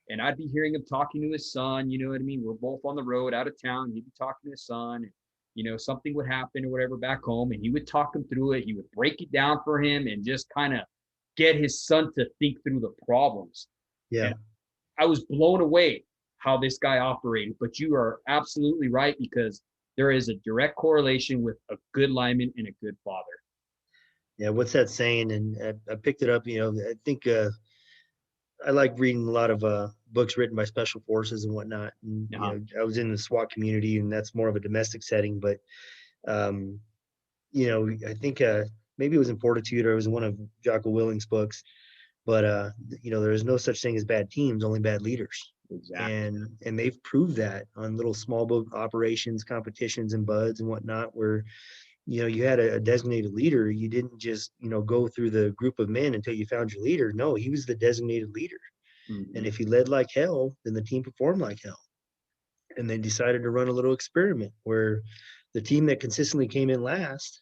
and I'd be hearing him talking to his son. You know what I mean? We're both on the road out of town. He'd be talking to his son. And, something would happen or whatever back home, and he would talk him through it. He would break it down for him and just kind of get his son to think through the problems. Yeah. And I was blown away how this guy operated. But you are absolutely right, because there is a direct correlation with a good lineman and a good father. Yeah. What's that saying? And I picked it up. I think I like reading a lot of books written by special forces and whatnot. And I was in the SWAT community, and that's more of a domestic setting. But I think maybe it was in Fortitude, or it was in one of Jocko Willink's books. But there is no such thing as bad teams, only bad leaders. Exactly. And they've proved that on little small boat operations, competitions, and buds and whatnot, where you had a designated leader. You didn't just go through the group of men until you found your leader. No, he was the designated leader. Mm-hmm. And if he led like hell, then the team performed like hell. And they decided to run a little experiment where the team that consistently came in last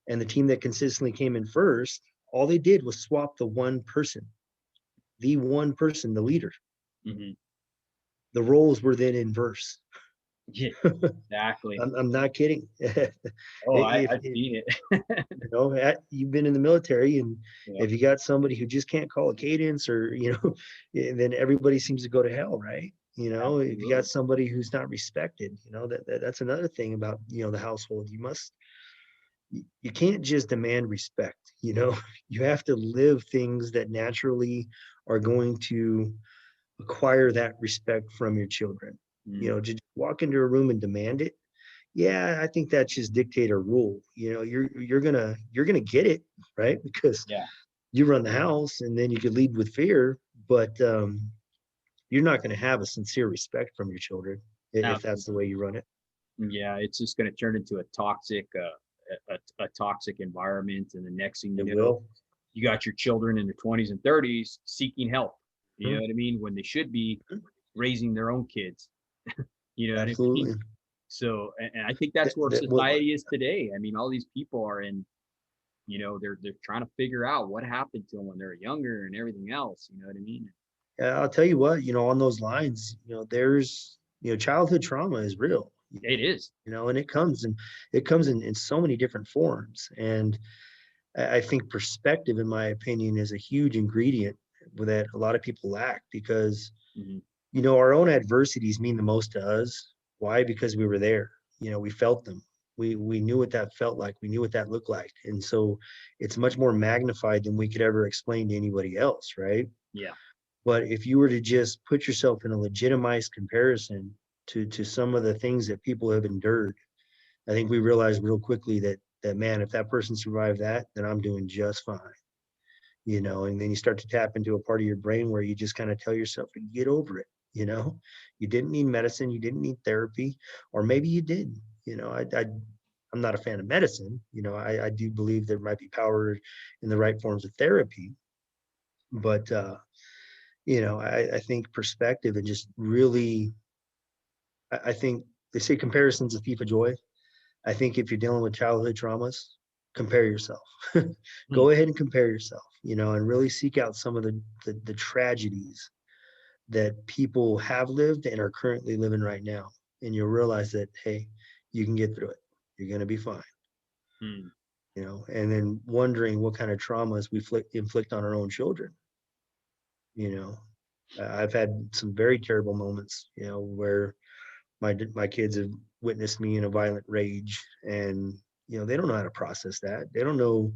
and the team that consistently came in first, all they did was swap the one person, the leader. Mm-hmm. The roles were then inverse. Yeah, exactly. I'm not kidding. I've seen it. You've been in the military, and Yeah. if you got somebody who just can't call a cadence, or then everybody seems to go to hell, right? Absolutely. If you got somebody who's not respected, that's another thing about the household. You can't just demand respect. You have to live things that naturally are going to acquire that respect from your children. Mm-hmm. Just walk into a room and demand it. Yeah, I think that's just dictator rule. You're gonna get it, right? Because Yeah. you run the house, and then you could lead with fear, but you're not going to have a sincere respect from your children if that's the way you run it. Yeah, it's just going to turn into a toxic, a toxic environment, and the next thing you It know, will. you got your children in their 20s and 30s seeking help. You know Mhm. what I mean? When they should be raising their own kids. You know what I mean? Absolutely. So, and I think that's where Well, society is today. I mean, all these people are in, they're trying to figure out what happened to them when they were younger and everything else. You know what I mean? yeah, I'll tell you what, on those lines, there's, childhood trauma is real, It is. and it comes in so many different forms. And I think perspective, in my opinion, is a huge ingredient that a lot of people lack, because, Mhm. our own adversities mean the most to us. Why? Because we were there. We felt them. We knew what that felt like. We knew what that looked like. And so it's much more magnified than we could ever explain to anybody else, right? Yeah. But if you were to just put yourself in a legitimized comparison to some of the things that people have endured, I think we realize real quickly that man, if that person survived that, then I'm doing just fine. And then you start to tap into a part of your brain where you just kind of tell yourself to get over it. You didn't need medicine, you didn't need therapy, or maybe you did. I'm not a fan of medicine. I do believe there might be power in the right forms of therapy, but I think perspective and just really, I think they say comparison's a thief of joy. I think if you're dealing with childhood traumas, compare yourself. Hmm. Go ahead and compare yourself, and really seek out some of the tragedies that people have lived and are currently living right now. And you'll realize that, hey, you can get through it. You're going to be fine, Hmm. and then wondering what kind of traumas we inflict on our own children. You know, I've had some very terrible moments, where my kids have witnessed me in a violent rage, and they don't know how to process that. They don't know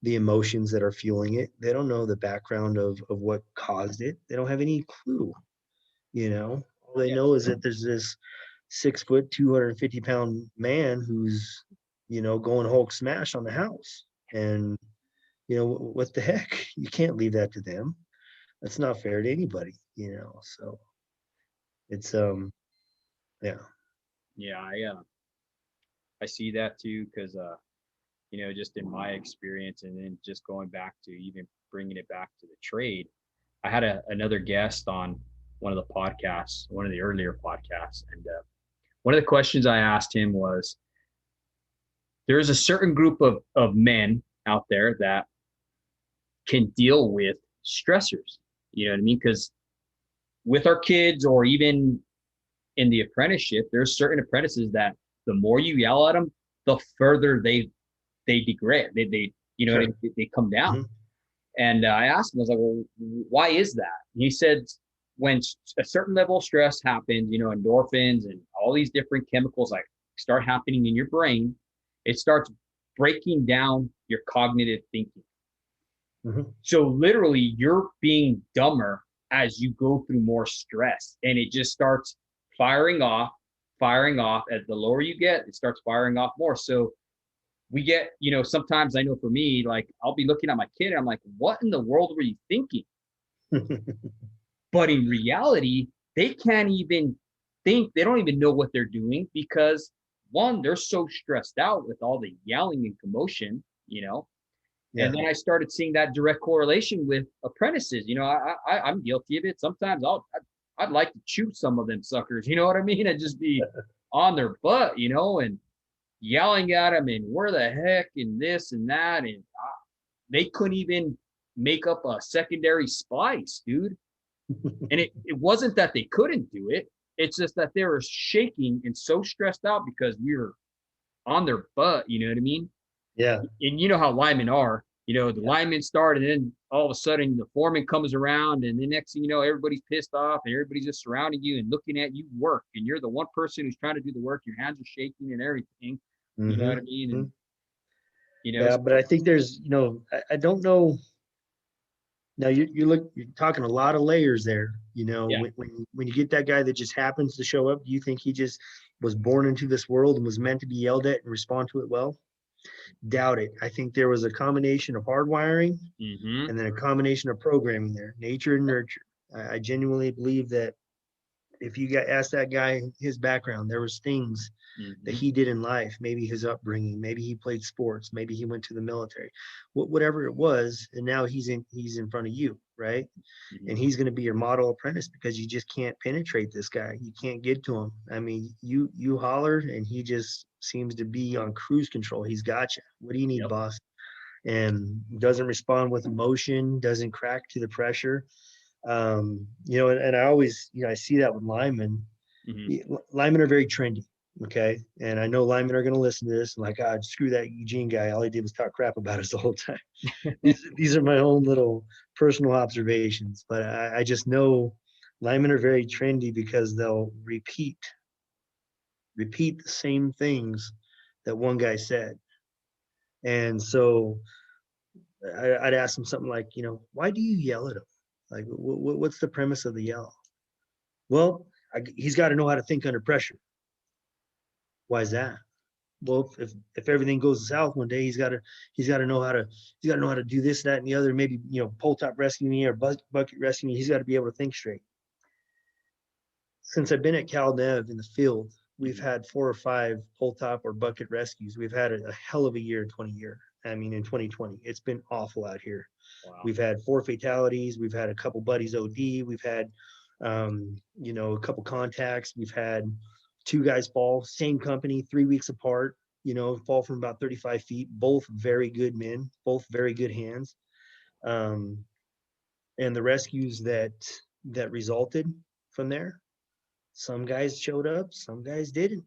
the emotions that are fueling it. They don't know the background of what caused it. They don't have any clue. All they Yeah. know is that there's this 6 foot 250-pound man who's going Hulk smash on the house. And what the heck, you can't leave that to them. That's not fair to anybody. So it's yeah. Yeah. I see that too, because just in my experience, and then just going back to even bringing it back to the trade, I had another guest on one of the podcasts, one of the earlier podcasts, and one of the questions I asked him was, there's a certain group of men out there that can deal with stressors. You know what I mean? Because with our kids, or even in the apprenticeship, there's certain apprentices that the more you yell at them, the further they degrade. They you know what I Sure. mean? They come down. Hmm. And I asked him, I was like, well, why is that? And he said, when a certain level of stress happens, endorphins and all these different chemicals like start happening in your brain, it starts breaking down your cognitive thinking. Hmm. So literally, you're being dumber as you go through more stress, and it just starts firing off, firing off. As the lower you get, it starts firing off more. So we get, sometimes I know for me, like I'll be looking at my kid and I'm like, what in the world were you thinking? But in reality, they can't even think, they don't even know what they're doing, because one, they're so stressed out with all the yelling and commotion. And Yeah. then I started seeing that direct correlation with apprentices. I'm guilty of it. Sometimes I'd like to chew some of them suckers. You know what I mean? And just be on their butt, and yelling at them and where the heck and this and that. And they couldn't even make up a secondary splice, dude. And it wasn't that they couldn't do it. It's just that they were shaking and so stressed out because we were on their butt. You know what I mean? Yeah. And you know how linemen are. The Yeah. linemen start, and then all of a sudden the foreman comes around, and the next thing you know, everybody's pissed off, and everybody's just surrounding you and looking at you work, and you're the one person who's trying to do the work. Your hands are shaking and everything. You know what I mean? And Yeah, but so I think there's, I don't know. Now you're talking a lot of layers there. yeah, When you get that guy that just happens to show up, do you think he just was born into this world and was meant to be yelled at and respond to it well? Doubt it. I think there was a combination of hardwiring Mm-hmm. and then a combination of programming there, nature and nurture. I genuinely believe that if you asked that guy his background, there was things that Mm-hmm. he did in life, maybe his upbringing, maybe he played sports, maybe he went to the military, whatever it was, and now he's in front of you, right? Mm-hmm. And he's going to be your model apprentice because you just can't penetrate this guy. You can't get to him. I mean, you holler and he just seems to be on cruise control. He's got you. What do you need, Yep. boss? And doesn't respond with emotion, doesn't crack to the pressure. And I always, I see that with linemen. Mm-hmm. Linemen are very trendy. Okay. And I know linemen are going to listen to this and like, God, screw that Eugene guy. All he did was talk crap about us the whole time. These are my own little personal observations, but I just know linemen are very trendy because they'll repeat the same things that one guy said. And so I'd ask them something like, why do you yell at him? Like, what's the premise of the yell? Well, he's got to know how to think under pressure. Why is that? Well, if everything goes south one day, he's got to know how to do this, that, and the other. Maybe pull top rescue me or bucket rescue me. He's got to be able to think straight. Since I've been at Cal Nev in the field, we've Mm-hmm. had 4 or 5 pull top or bucket rescues. We've had a hell of a year in 2020. It's been awful out here. Wow. We've had 4 fatalities. We've had a couple buddies OD. We've had, a couple contacts. We've had 2 guys fall, same company, 3 weeks apart, fall from about 35 feet, both very good men, both very good hands. Um, and the rescues that resulted from there, some guys showed up, some guys didn't,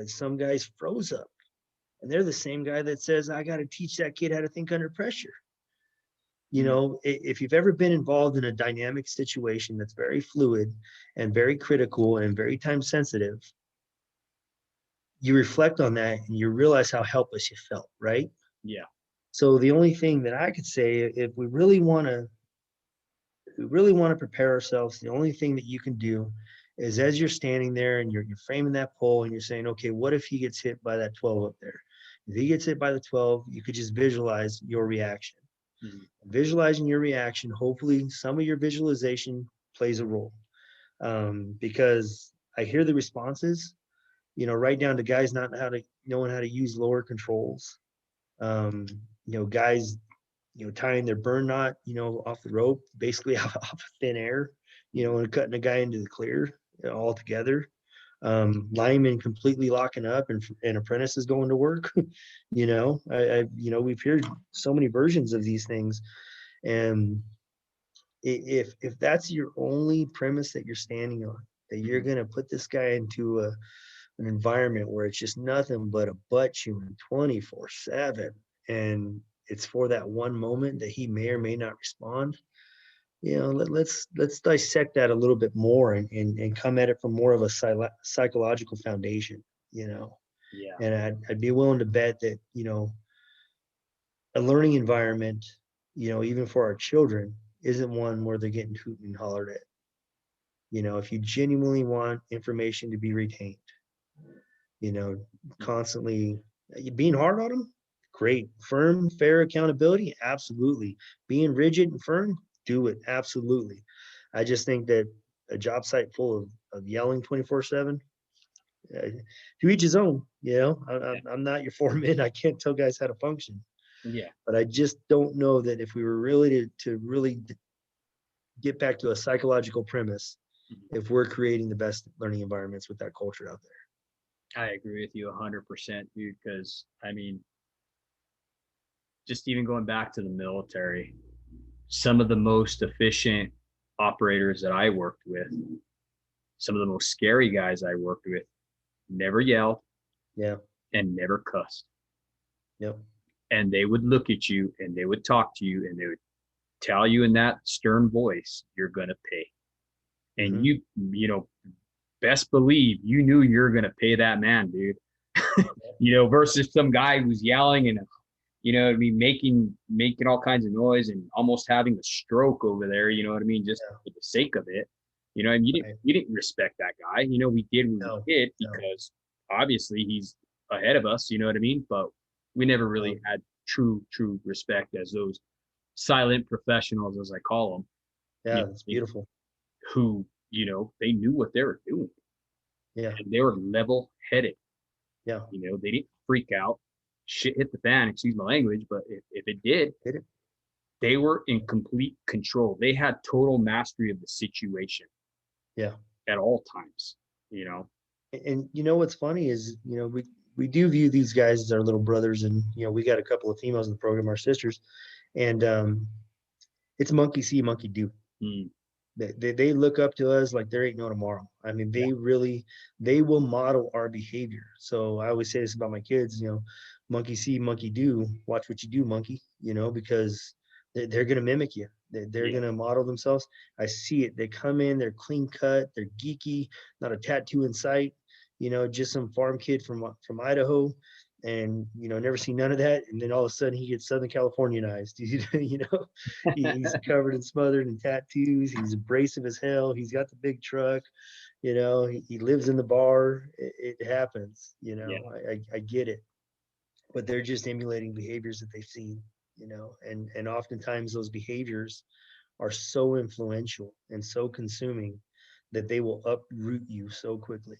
some guys froze up. And they're the same guy that says, I got to teach that kid how to think under pressure. Mm-hmm. If you've ever been involved in a dynamic situation that's very fluid and very critical and very time sensitive, you reflect on that and you realize how helpless you felt, right? Yeah. So the only thing that I could say, if we really want to prepare ourselves, the only thing that you can do is as you're standing there and you're framing that pole and you're saying, okay, what if he gets hit by that 12 up there? If he gets hit by the 12, you could just visualize your reaction. Mm-hmm. Visualizing your reaction, hopefully some of your visualization plays a role. Because I hear the responses, right down to guys not knowing how to use lower controls. Guys, tying their burn knot, off the rope, basically off of thin air, and cutting a guy into the clear all together. Linemen completely locking up and apprentices going to work. We've heard so many versions of these things. And if that's your only premise that you're standing on, that you're Mm-hmm. going to put this guy into an environment where it's just nothing but a butt chewing 24/7, and it's for that one moment that he may or may not respond. Let's dissect that a little bit more and come at it from more of a psychological foundation. Yeah. And I'd be willing to bet that a learning environment, even for our children, isn't one where they're getting hooted and hollered at. If you genuinely want information to be retained, constantly being hard on them, great. Firm, fair accountability, absolutely. Being rigid and firm, do it, absolutely. I just think that a job site full of yelling 24/7, to each his own. I'm not your foreman. I can't tell guys how to function. Yeah. But I just don't know that if we were really to really get back to a psychological premise, Mm-hmm. if we're creating the best learning environments with that culture out there. I agree with you 100%, dude. Because I mean, just even going back to the military, some of the most efficient operators that I worked with, some of the most scary guys I worked with, never yelled Yeah. and never cussed. Yep. And they would look at you and they would talk to you and they would tell you in that stern voice, you're going to pay. And Mm-hmm. best believe you knew you're going to pay that man, dude. Versus some guy who's yelling and, making all kinds of noise and almost having a stroke over there, you know what I mean? Just Yeah. for the sake of it. And Right. you didn't respect that guy. We did what No. we did No. because obviously he's ahead of us, you know what I mean? But we never really had true respect as those silent professionals, as I call them, you Yeah, that's know, beautiful. who, they knew what they were doing Yeah, and they were level headed. yeah. They didn't freak out. Shit hit the fan, excuse my language, but if it did, Did it? they were in complete control. They had total mastery of the situation Yeah. at all times, you know? And you know what's funny is, we do view these guys as our little brothers, and we got a couple of females in the program, our sisters, and it's monkey see, monkey do. Mm, They look up to us like there ain't no tomorrow. I mean, yeah, they will model our behavior. So I always say this about my kids, monkey see, monkey do. Watch what you do, monkey. Because they're going to mimic you. They're yeah, going to model themselves. I see it. They come in, they're clean cut, they're geeky, not a tattoo in sight. Just some farm kid from Idaho, and never seen none of that. And then all of a sudden he gets Southern Californianized. He's covered and smothered in tattoos. He's abrasive as hell. He's got the big truck. He lives in the bar. It happens. yeah. I get it, but they're just emulating behaviors that they've seen. And oftentimes those behaviors are so influential and so consuming that they will uproot you so quickly.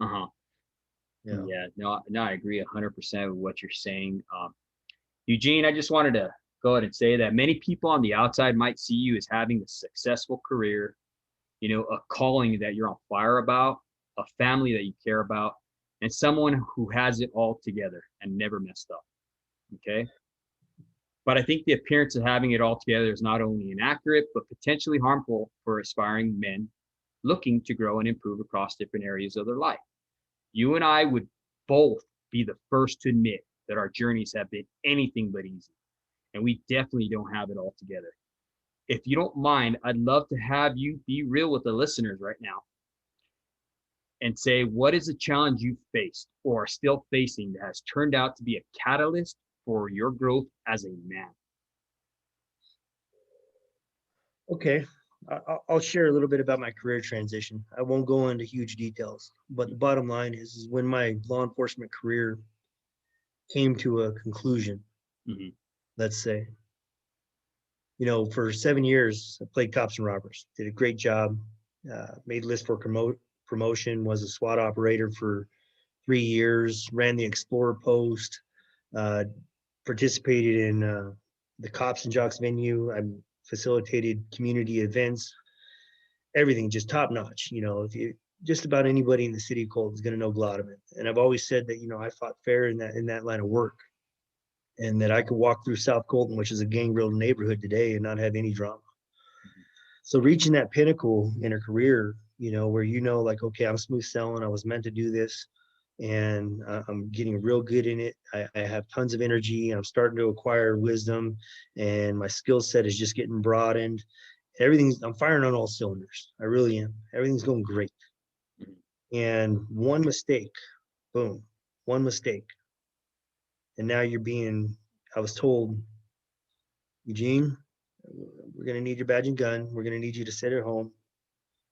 Uh-huh. Yeah. Yeah, no, I agree 100% with what you're saying. Eugene, I just wanted to go ahead and say that many people on the outside might see you as having a successful career, a calling that you're on fire about, a family that you care about, and someone who has it all together and never messed up. Okay. But I think the appearance of having it all together is not only inaccurate, but potentially harmful for aspiring men looking to grow and improve across different areas of their life. You and I would both be the first to admit that our journeys have been anything but easy, and we definitely don't have it all together. If you don't mind, I'd love to have you be real with the listeners right now and say, what is a challenge you've faced or are still facing that has turned out to be a catalyst for your growth as a man? Okay. I'll share a little bit about my career transition. I won't go into huge details, but the bottom line is when my law enforcement career came to a conclusion, Mm-hmm. let's say, for 7 years, I played cops and robbers, did a great job, made list for promotion, was a SWAT operator for 3 years, ran the Explorer post, uh, participated in the Cops and Jocks venue. I facilitated community events, everything just top notch. If you just about anybody in the city of Colton is going to know Gloudeman. And I've always said that, I fought fair in that line of work, and that I could walk through South Colton, which is a gang-riddled neighborhood today, and not have any drama. So reaching that pinnacle in a career, where like, okay, I'm smooth selling. I was meant to do this, and I'm getting real good in it. I have tons of energy. I'm starting to acquire wisdom, and my skill set is just getting broadened. I'm firing on all cylinders. I really am. Everything's going great. Mm-hmm. And one mistake, boom, one mistake. And now I was told, Eugene, we're going to need your badge and gun. We're going to need you to sit at home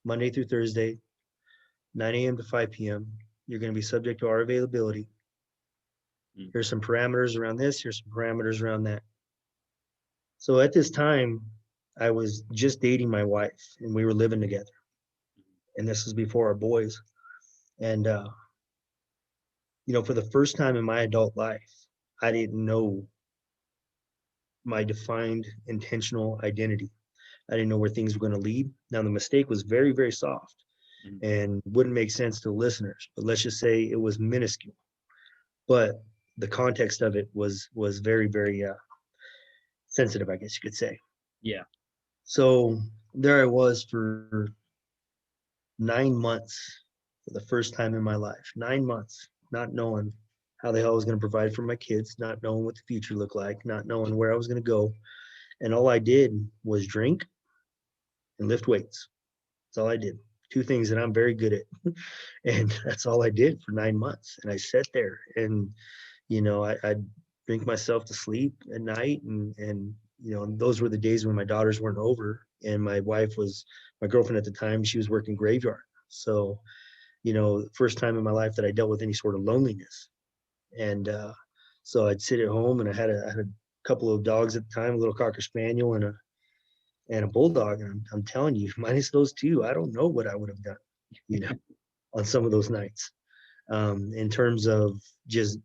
Monday through Thursday, 9 a.m. to 5 p.m. You're going to be subject to our availability. Here's some parameters around this. Here's some parameters around that. So at this time, I was just dating my wife, and we were living together. And this was before our boys. And, for the first time in my adult life, I didn't know my defined intentional identity. I didn't know where things were going to lead. Now, the mistake was very, very soft Mm-hmm. and wouldn't make sense to listeners, but let's just say it was minuscule. But the context of it was very, very sensitive, I guess you could say. Yeah. So there I was for 9 months for the first time in my life. 9 months, not knowing how the hell I was going to provide for my kids, not knowing what the future looked like, not knowing where I was going to go. And all I did was drink and lift weights. That's all I did. Two things that I'm very good at. And that's all I did for 9 months. And I sat there and, I'd drink myself to sleep at night. And those were the days when my daughters weren't over. And my girlfriend at the time, she was working graveyard. So, first time in my life that I dealt with any sort of loneliness. And so I'd sit at home, and I had a couple of dogs at the time, a little Cocker Spaniel and a Bulldog. And I'm telling you, minus those two, I don't know what I would have done, you know, on some of those nights, in terms of just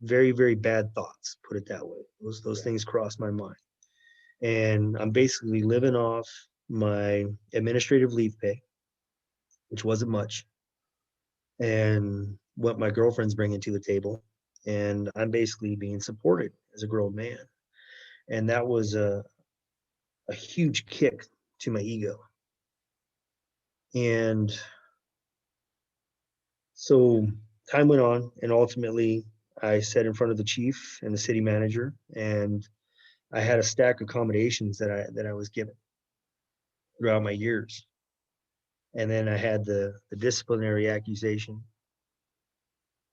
very, very bad thoughts, put it that way. Those things crossed my mind. And I'm basically living off my administrative leave pay, which wasn't much, and what my girlfriend's bringing to the table. And I'm basically being supported as a grown man. And that was a huge kick to my ego. And so time went on, and ultimately I sat in front of the chief and the city manager, and I had a stack of accommodations that I was given throughout my years. And then I had the disciplinary accusation.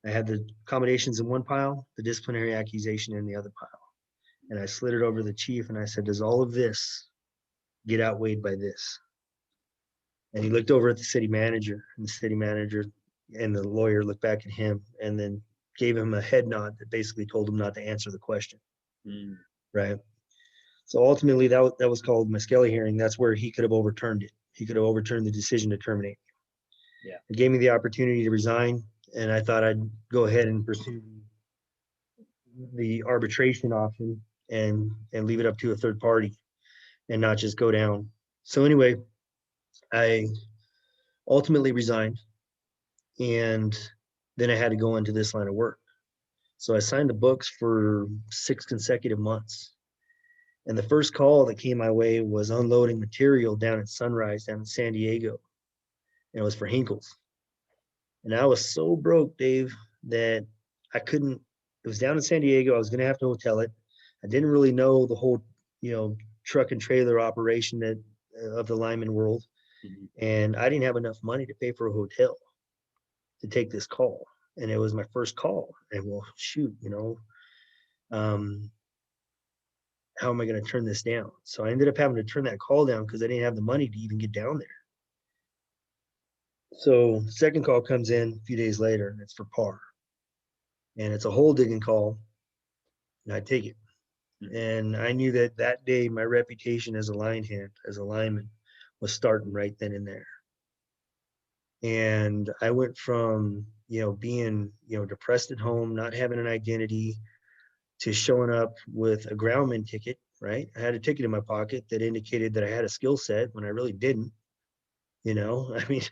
I had the accommodations in one pile, the disciplinary accusation in the other pile. And I slid it over to the chief, and I said, does all of this get outweighed by this? And he looked over at the city manager, and the city manager and the lawyer looked back at him and then gave him a head nod that basically told him not to answer the question. Right. So ultimately, that was called my Skelly hearing. That's where he could have overturned it. He could have overturned the decision to terminate. Yeah. It gave me the opportunity to resign, and I thought I'd go ahead and pursue the arbitration option and leave it up to a third party and not just go down. So anyway, I ultimately resigned, and then I had to go into this line of work. So I signed the books for 6 consecutive months. And the first call that came my way was unloading material down at Sunrise down in San Diego. And it was for Hinkles. And I was so broke, Dave, that I couldn't. It was down in San Diego. I was going to have to hotel it. I didn't really know the whole, truck and trailer operation of the Lineman world. Mm-hmm. And I didn't have enough money to pay for a hotel to take this call. And it was my first call. And well, shoot, how am I going to turn this down? So I ended up having to turn that call down because I didn't have the money to even get down there. So second call comes in a few days later, and it's for par. And it's a hole digging call, and I take it. And I knew that day my reputation as a line hand, as a lineman, was starting right then and there. And I went from, being, depressed at home, not having an identity, to showing up with a groundman ticket, right? I had a ticket in my pocket that indicated that I had a skill set when I really didn't. I mean,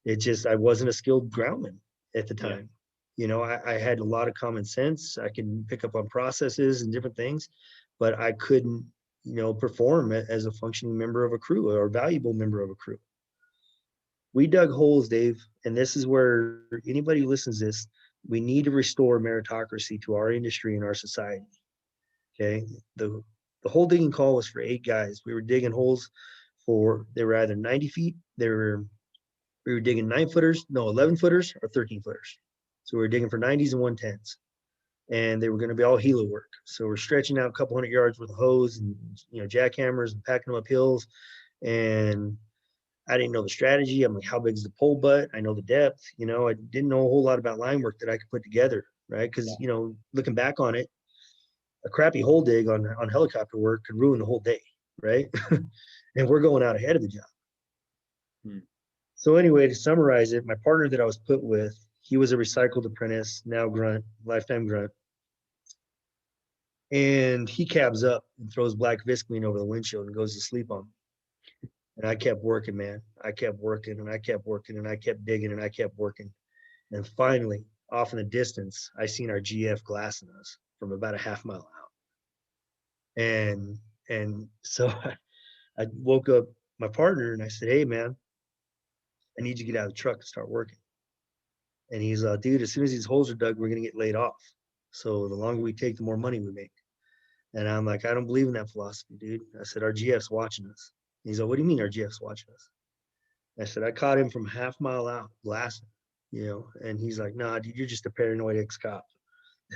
I wasn't a skilled groundman at the time. Yeah. I had a lot of common sense. I can pick up on processes and different things, but I couldn't, perform as a functioning member of a crew or a valuable member of a crew. We dug holes, Dave, and this is where anybody who listens to this, we need to restore meritocracy to our industry and our society. Okay. The hole digging call was for 8 guys. We were digging holes they were either 90 feet, we were digging 11 footers or 13 footers. So we were digging for 90s and 110s. And they were going to be all helo work. So we're stretching out a couple hundred yards with a hose and, jackhammers and packing them up hills. And I didn't know the strategy. I'm like, how big is the pole butt? I know the depth. I didn't know a whole lot about line work that I could put together, right? Because, looking back on it, a crappy hole dig on helicopter work could ruin the whole day, right? And we're going out ahead of the job. So anyway, to summarize it, my partner that I was put with, he was a recycled apprentice, now grunt, lifetime grunt. And he cabs up and throws black Visqueen over the windshield and goes to sleep on me. And I kept working, man. I kept working and I kept working and I kept digging and I kept working. And finally, off in the distance, I seen our GF glassing us from about a half mile out. And so I woke up my partner and I said, hey, man, I need you to get out of the truck and start working. And he's like, dude, as soon as these holes are dug, we're going to get laid off. So the longer we take, the more money we make. And I'm like, I don't believe in that philosophy, dude. I said, our GF's watching us. And he's like, what do you mean our GF's watching us? I said, I caught him from a half mile out blasting, and he's like, nah, dude, you're just a paranoid ex-cop.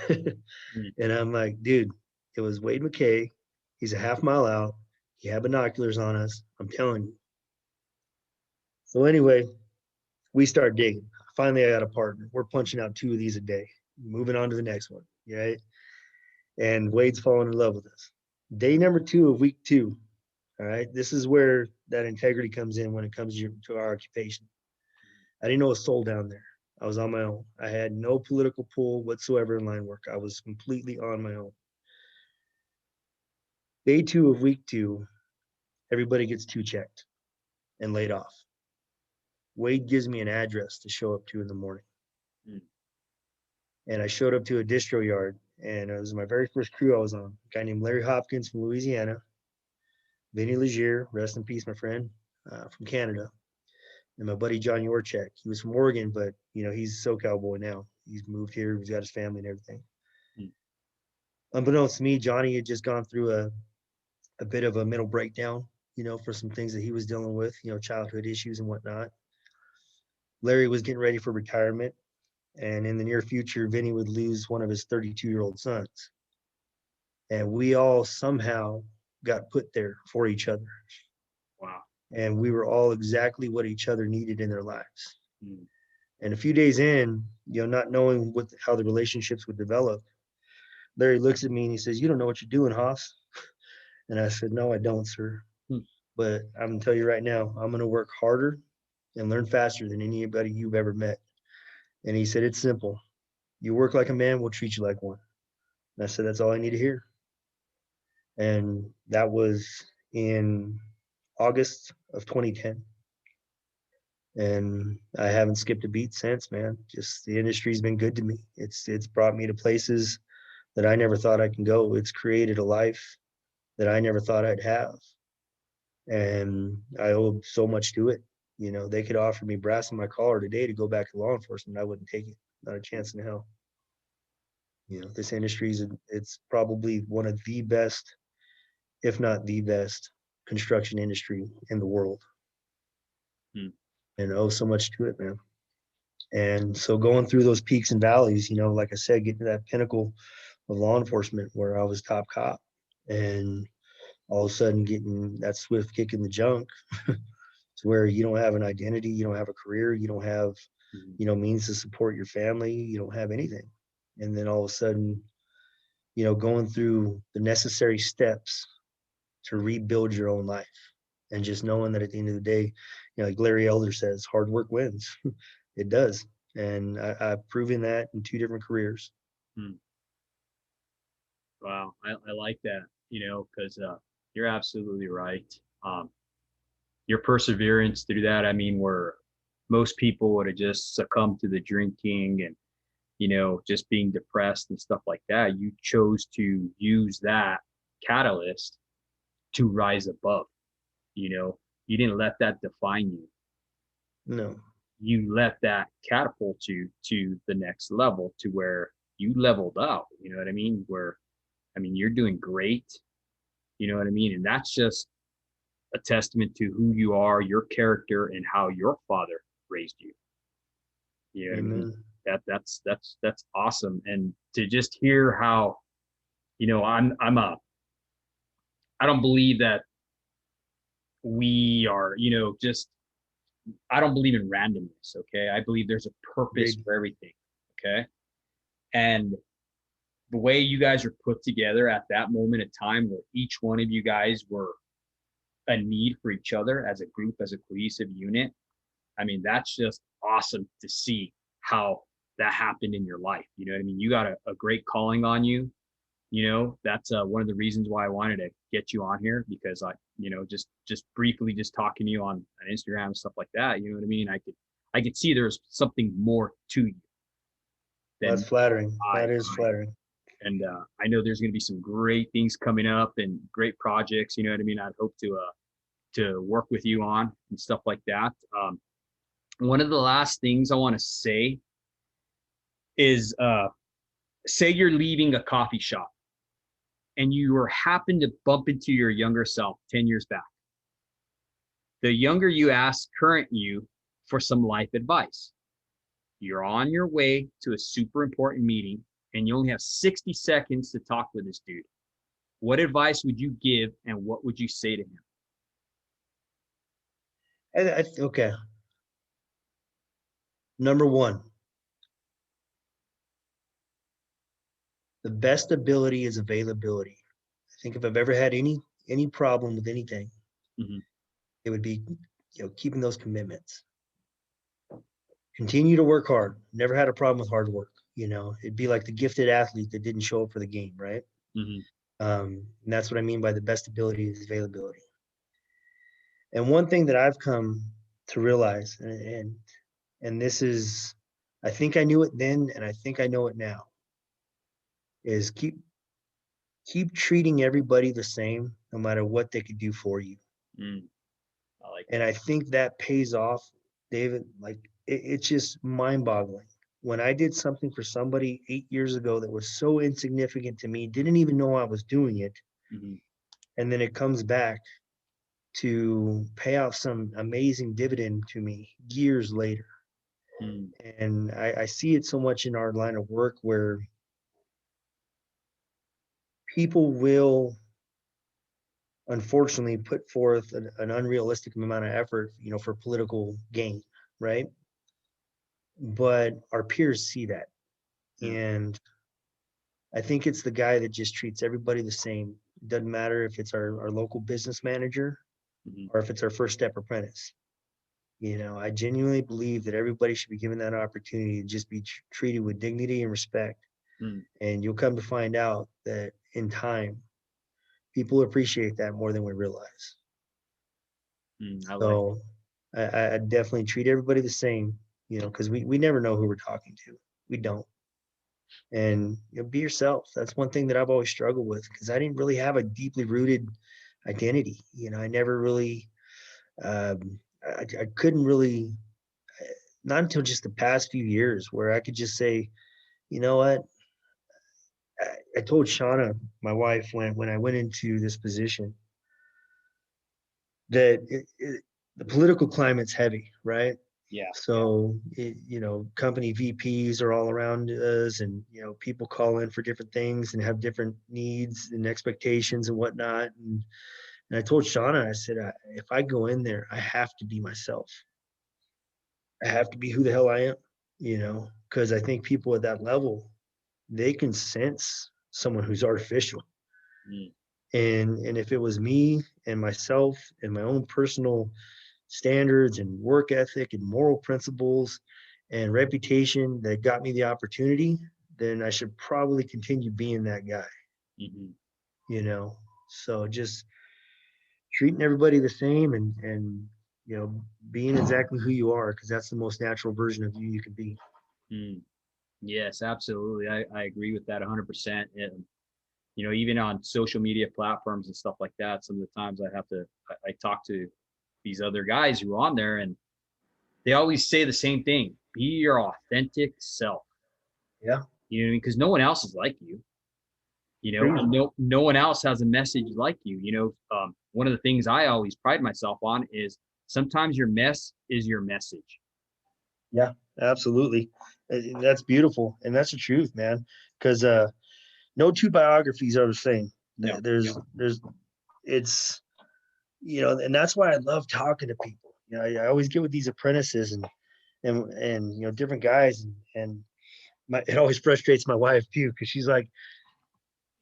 And I'm like, dude, it was Wade McKay. He's a half mile out. He had binoculars on us. I'm telling you. So anyway, we start digging. Finally, I got a partner. We're punching out 2 of these a day. moving on to the next one. Right. And Wade's falling in love with us. Day number 2 of week 2. All right. This is where that integrity comes in when it comes to our occupation. I didn't know a soul down there. I was on my own. I had no political pull whatsoever in line work. I was completely on my own. Day 2 of week 2, everybody gets 2-checked and laid off. Wade gives me an address to show up to in the morning. Mm. And I showed up to a distro yard, and it was my very first crew I was on. A guy named Larry Hopkins from Louisiana, Vinny Legier, rest in peace, my friend, from Canada, and my buddy John Yorchek. He was from Oregon, but he's a SoCal boy now. He's moved here. He's got his family and everything. Mm. Unbeknownst to me, Johnny had just gone through a bit of a mental breakdown, for some things that he was dealing with, childhood issues and whatnot. Larry was getting ready for retirement, and in the near future, Vinny would lose one of his 32-year-old sons. And we all somehow got put there for each other. Wow. And we were all exactly what each other needed in their lives. Mm. And a few days in, not knowing how the relationships would develop, Larry looks at me and he says, "You don't know what you're doing, Haas." And I said, "No, I don't, sir. Mm. But I'm going to tell you right now, I'm going to work harder and learn faster than anybody you've ever met." And he said, "It's simple. You work like a man, we'll treat you like one." And I said, "That's all I need to hear." And that was in August of 2010. And I haven't skipped a beat since, man. Just the industry's been good to me. It's brought me to places that I never thought I can go. It's created a life that I never thought I'd have. And I owe so much to it. They could offer me brass in my collar today to go back to law enforcement. I wouldn't take it. Not a chance in hell. This industry it's probably one of the best, if not the best, construction industry in the world. Mm. And I owe so much to it, man. And so going through those peaks and valleys, like I said, getting to that pinnacle of law enforcement where I was top cop, and all of a sudden getting that swift kick in the junk to where you don't have an identity, you don't have a career, you don't have, means to support your family, you don't have anything. And then all of a sudden, going through the necessary steps to rebuild your own life, and just knowing that at the end of the day, like Larry Elder says, hard work wins. It does. And I've proven that in 2 different careers. Mm. Wow. I like that, because you're absolutely right. Your perseverance through that, I mean, where most people would have just succumbed to the drinking and, just being depressed and stuff like that. You chose to use that catalyst to rise above. You didn't let that define you. No. You let that catapult you to the next level, to where you leveled out. You know what I mean? You're doing great. You know what I mean? And that's just a testament to who you are, your character, and how your father raised you. You know what I mean? That's awesome. And to just hear how, I don't believe that we are, just, I don't believe in randomness. Okay. I believe there's a purpose for everything. Okay. And the way you guys are put together at that moment in time, where each one of you guys were a need for each other as a group, as a cohesive unit, that's just awesome to see how that happened in your life. You know what I mean? You got a great calling on you. That's one of the reasons why I wanted to get you on here, because just briefly, just talking to you on Instagram and stuff like that. You know what I mean? I could see there's something more to you. That's flattering. That is flattering. And I know there's going to be some great things coming up and great projects. You know what I mean? I'd hope to work with you on and stuff like that. One of the last things I want to say is, say you're leaving a coffee shop and you happen to bump into your younger self 10 years back. The younger you ask current you for some life advice. You're on your way to a super important meeting and you only have 60 seconds to talk with this dude. What advice would you give and what would you say to him? Okay. Number 1, The best ability is availability. I think if I've ever had any problem with anything, Mm-hmm. it would be, keeping those commitments. Continue to work hard. Never had a problem with hard work. It'd be like the gifted athlete that didn't show up for the game, right? Mm-hmm. And that's what I mean by the best ability is availability. And one thing that I've come to realize, and this is, I think I knew it then, and I think I know it now, is keep treating everybody the same, no matter what they could do for you. Mm. I like And that. I think that pays off, David. Like it's just mind-boggling. When I did something for somebody 8 years ago that was so insignificant to me, didn't even know I was doing it, Mm-hmm. and then it comes back to pay off some amazing dividend to me years later. Mm. And I see it so much in our line of work where people will unfortunately put forth an unrealistic amount of effort, for political gain, right? But our peers see that. Yeah. And I think it's the guy that just treats everybody the same. It doesn't matter if it's our local business manager Mm-hmm. or if it's our first step apprentice. I genuinely believe that everybody should be given that opportunity to just be treated with dignity and respect. Mm. And you'll come to find out that in time, people appreciate that more than we realize. Mm. I like it. So I definitely treat everybody the same, because we never know who we're talking to. We don't. And be yourself. That's one thing that I've always struggled with because I didn't really have a deeply rooted identity. I never really, I couldn't really, not until just the past few years where I could just say, you know what? I told Shawna, my wife, when I went into this position, that the political climate's heavy, right? Yeah. So, company VPs are all around us, and people call in for different things and have different needs and expectations and whatnot. And I told Shauna, I said, if I go in there, I have to be myself. I have to be who the hell I am, because I think people at that level, they can sense someone who's artificial. Mm. And if it was me and myself and my own personal standards and work ethic and moral principles and reputation that got me the opportunity, then I should probably continue being that guy, Mm-hmm. you know. So just treating everybody the same and being exactly who you are, because that's the most natural version of you can be. Mm. Yes, absolutely. I agree with that 100%. And, even on social media platforms and stuff like that, some of the times I talk to these other guys who are on there and they always say the same thing: be your authentic self. Yeah. You know what I mean? Because no one else is like you. And Agreed. no one else has a message like you. One of the things I always pride myself on is sometimes your mess is your message. Yeah, absolutely. That's beautiful. And that's the truth, man. Because no two biographies are the same. No. There's it's and that's why I love talking to people. I always get with these apprentices and different guys, and it always frustrates my wife too, because she's like,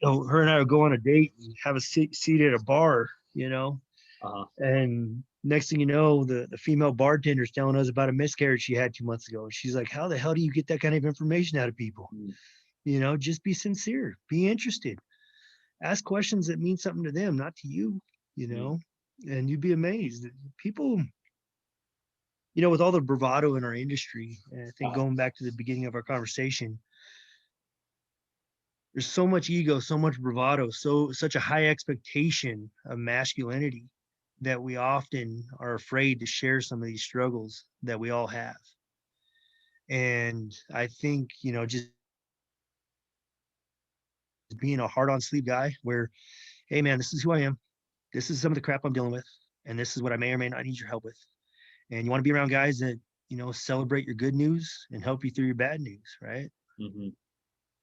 her and I will go on a date and have a seat at a bar, Uh, and next thing you know, the female bartender's telling us about a miscarriage she had 2 months ago. She's like, how the hell do you get that kind of information out of people? mm, Just be sincere, be interested, ask questions that mean something to them, not to you, you mm, know, and you'd be amazed. People, with all the bravado in our industry, and I think going back to the beginning of our conversation, there's so much ego, so much bravado, such a high expectation of masculinity that we often are afraid to share some of these struggles that we all have. And I think, just being a hard on sleeve guy where, hey man, this is who I am. This is some of the crap I'm dealing with. And this is what I may or may not need your help with. And you want to be around guys that, celebrate your good news and help you through your bad news, right? mm-hmm.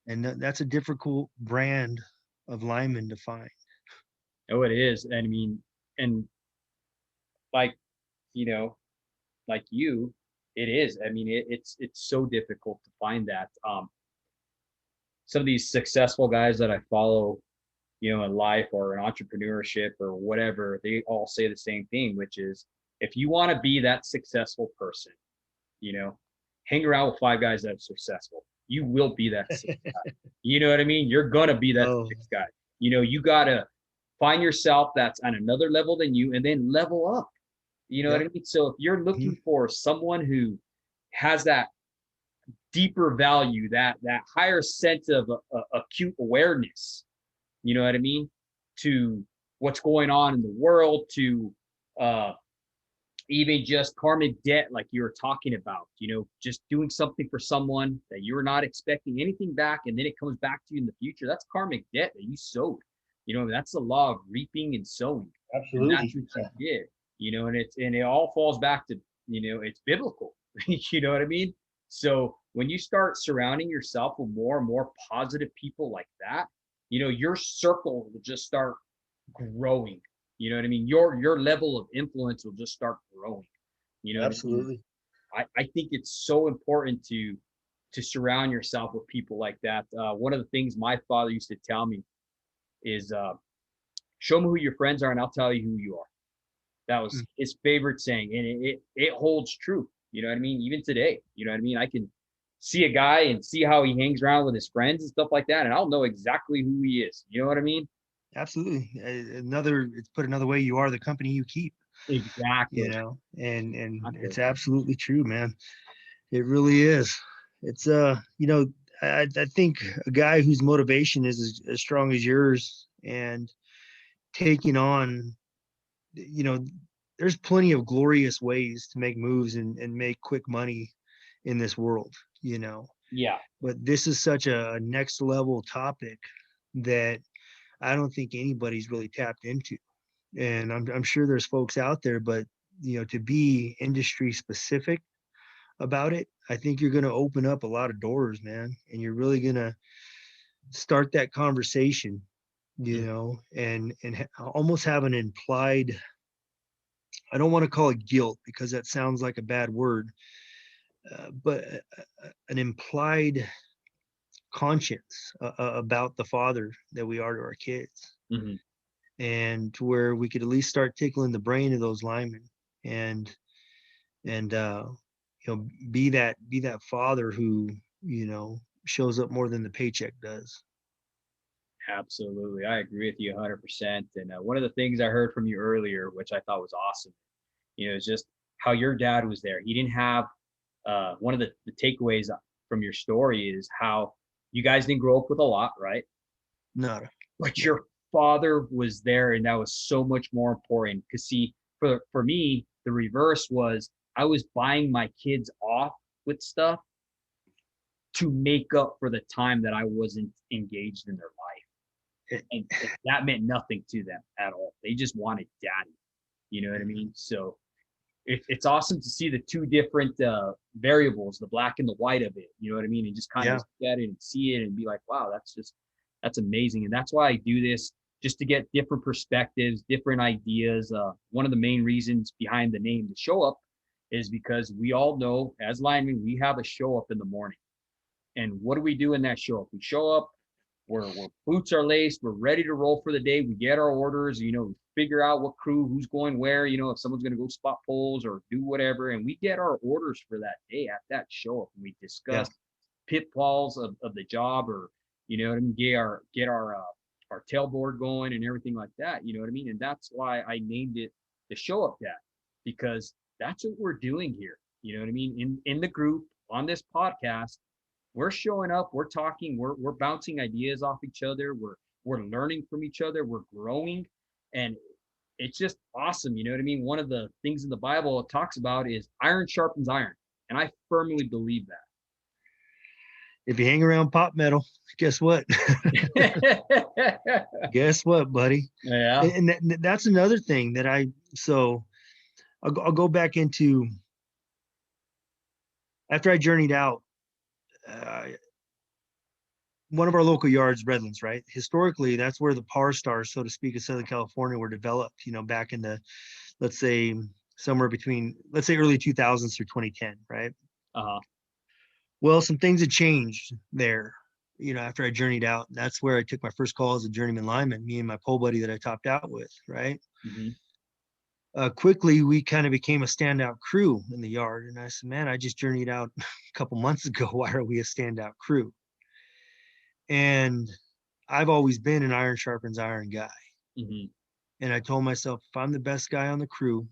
And that's a difficult brand of lineman to find. Oh, it is. And I mean, and like, you know, like you, it is. I mean, it's so difficult to find that. some of these successful guys that I follow, in life or in entrepreneurship or whatever, they all say the same thing, which is if you want to be that successful person, you know, hang around with five guys that are successful. You will be that sixth guy. You know what I mean? You're gonna be that Oh, sixth guy. You gotta find yourself that's on another level than you and then level up. You know what yep. I mean? So if you're looking Mhm. for someone who has that deeper value, that higher sense of acute awareness, you know what I mean, to what's going on in the world, to uh, even just karmic debt, like you were talking about, just doing something for someone that you're not expecting anything back, and then it comes back to you in the future. That's karmic debt that you sowed. That's the law of reaping and sowing, and that's Absolutely. what you did. And it all falls back to it's biblical. You know what I mean? So when you start surrounding yourself with more and more positive people like that, your circle will just start growing. You know what I mean? Your level of influence will just start growing. You know what I mean? Absolutely. I think it's so important to surround yourself with people like that. One of the things my father used to tell me is show me who your friends are and I'll tell you who you are. That was Mm. his favorite saying, and it holds true. You know what I mean? Even today, you know what I mean? I can see a guy and see how he hangs around with his friends and stuff like that, and I'll know exactly who he is. You know what I mean? Absolutely. It's put another way, you are the company you keep, Exactly. and Exactly. it's absolutely true, man. It really is. It's I think a guy whose motivation is as strong as yours and taking on, you know, there's plenty of glorious ways to make moves and make quick money in this world, Yeah. but this is such a next level topic that I don't think anybody's really tapped into. And I'm sure there's folks out there, but to be industry specific about it, I think you're going to open up a lot of doors, man, and you're really going to start that conversation, Mhm. and almost have an implied, I don't want to call it guilt because that sounds like a bad word, but an implied conscience about the father that we are to our kids, Mhm. and to where we could at least start tickling the brain of those linemen, and be that father who shows up more than the paycheck does. Absolutely. I agree with you 100%. And one of the things I heard from you earlier, which I thought was awesome, is just how your dad was there. He didn't have one of the takeaways from your story is how you guys didn't grow up with a lot, right? Not But Yeah. your father was there, and that was so much more important. Because see, for me, the reverse was I was buying my kids off with stuff to make up for the time that I wasn't engaged in their life. It, And that meant nothing to them at all. They just wanted daddy. You know what I mean? So it's awesome to see the two different variables, the black and the white of it. You know what I mean? And just kind of yeah. look at it and see it and be like, wow, that's amazing. And that's why I do this, just to get different perspectives, different ideas. One of the main reasons behind the name, the show up, is because we all know as linemen, we have a show up in the morning. And what do we do in that show up? We show up, we're boots are laced, we're ready to roll for the day. We get our orders, we figure out what crew, who's going where, if someone's going to go spot poles or do whatever. And we get our orders for that day at that show up. And we Yeah. discuss pitfalls of the job, or, what I mean, our tailboard going and everything like that. You know what I mean? And that's why I named it the show up that, because that's what we're doing here. You know what I mean? In the group on this podcast, we're showing up, we're talking, we're bouncing ideas off each other, we're learning from each other, we're growing, and it's just awesome. You know what I mean? One of the things in the Bible it talks about is iron sharpens iron, and I firmly believe If you hang around pop metal, guess what? that. Guess what, buddy? Yeah. And that's another thing that so I'll go back into, after I journeyed out, uh, one of our local yards, Redlands, right? Historically, that's where the power stars, so to speak, of Southern California were developed, back in the, let's say, somewhere between, let's say, early 2000s through 2010, right? Uh-huh. Well, some things had changed there. after I journeyed out, that's where I took my first call as a journeyman lineman, me and my pole buddy that I topped out with, right? Mm-hmm. Quickly, we kind of became a standout crew in the yard. And I said, man, I just journeyed out a couple months ago. Why are we a standout crew? And I've always been an iron sharpens iron guy. Mm-hmm. And I told myself, if I'm the best guy on the crew,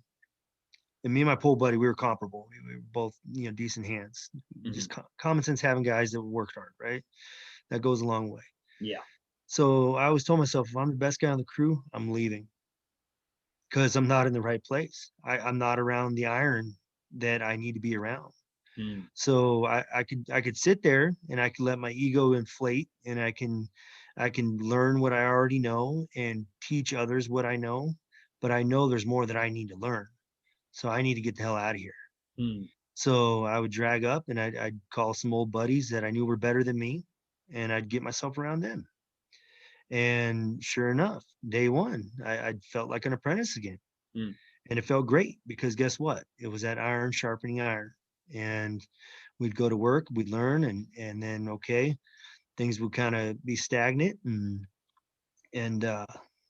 and me and my pole buddy, we were comparable. We were both, decent hands. Mm-hmm. Just common sense having guys that worked hard, right? That goes a long way. Yeah. So I always told myself, if I'm the best guy on the crew, I'm leaving because I'm not in the right place. I'm not around the iron that I need to be around. Mm. So I could sit there and I could let my ego inflate, and I can learn what I already know and teach others what I know, but I know there's more that I need to learn. So I need to get the hell out of here. Mm. So I would drag up and I'd call some old buddies that I knew were better than me, and I'd get myself around them. And sure enough, day one, I felt like an apprentice again. Mm. And it felt great because guess what? It was that iron sharpening iron. And we'd go to work, we'd learn, and then okay, things would kind of be stagnant, and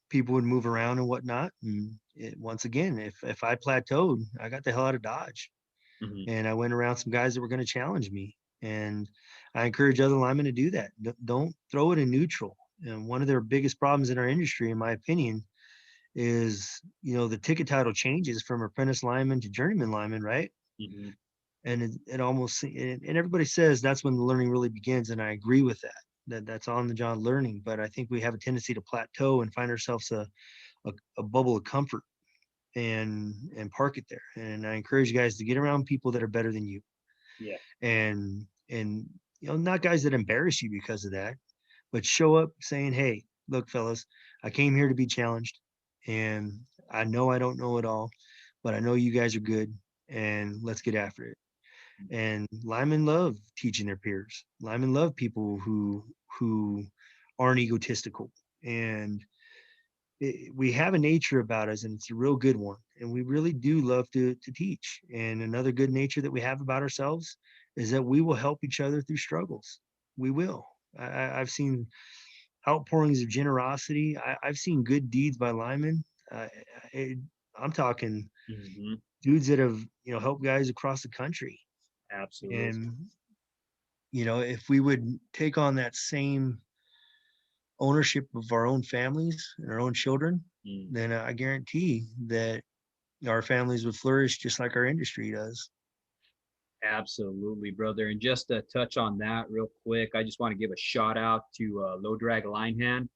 people would move around and whatnot. And once again, if I plateaued, I got the hell out of Dodge, Mm-hmm. and I went around some guys that were going to challenge me. And I encourage other linemen to do that. Don't throw it in neutral. And one of their biggest problems in our industry, in my opinion, is the ticket title changes from apprentice lineman to journeyman lineman, right? Mm-hmm. And it almost, and everybody says that's when the learning really begins, and I agree with that. That's on the job learning. But I think we have a tendency to plateau and find ourselves a bubble of comfort and park it there. And I encourage you guys to get around people that are better than you, Yeah. and not guys that embarrass you because of that, but show up saying, hey, look, fellas, I came here to be challenged, and I know I don't know it all, but I know you guys are good, and let's get after it. And linemen love teaching their peers. Linemen love people who aren't egotistical. And we have a nature about us, and it's a real good one. And we really do love to teach. And another good nature that we have about ourselves is that we will help each other through struggles. We will. I've seen outpourings of generosity. I've seen good deeds by linemen. Uh, it, I'm talking Mm-hmm. dudes that have helped guys across the country. Absolutely. And if we would take on that same ownership of our own families and our own children, Mm. then I guarantee that our families would flourish just like our industry does. Absolutely, brother. And just to touch on that real quick, I just want to give a shout out to Low Drag Line Hand.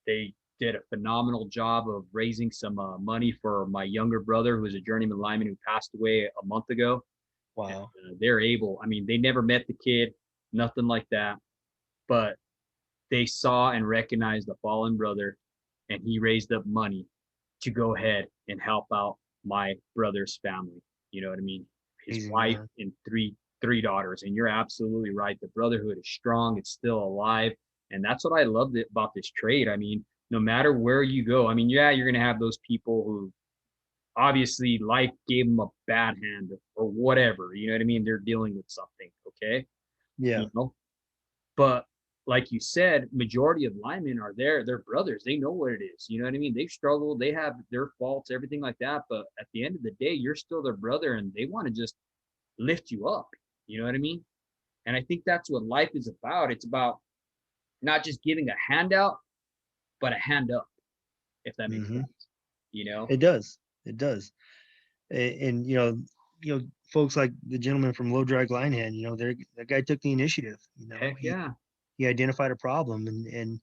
They did a phenomenal job of raising some money for my younger brother, who is a journeyman lineman who passed away a month ago. And, Wow. they're able, I mean, they never met the kid, nothing like that, but they saw and recognized the fallen brother, and he raised up money to go ahead and help out my brother's family. You know what I mean? His Amazing, wife man. and three daughters. And you're absolutely right. The brotherhood is strong. It's still alive. And that's what I loved about this trade. I mean, no matter where you go, I mean, yeah, you're going to have those people who obviously life gave them a bad hand or whatever. You know what I mean? They're dealing with something. Okay. Yeah. You know, but like you said, majority of linemen are there. They're brothers. They know what it is. You know what I mean? They've struggled. They have their faults, everything like that. But at the end of the day, you're still their brother, and they want to just lift you up. You know what I mean? And I think that's what life is about. It's about not just giving a handout, but a hand up, if that makes Hmm. sense. You know? It does. It does. And folks like the gentleman from Low Drag Line Hand, that guy took the initiative. Heck He yeah. he identified a problem, and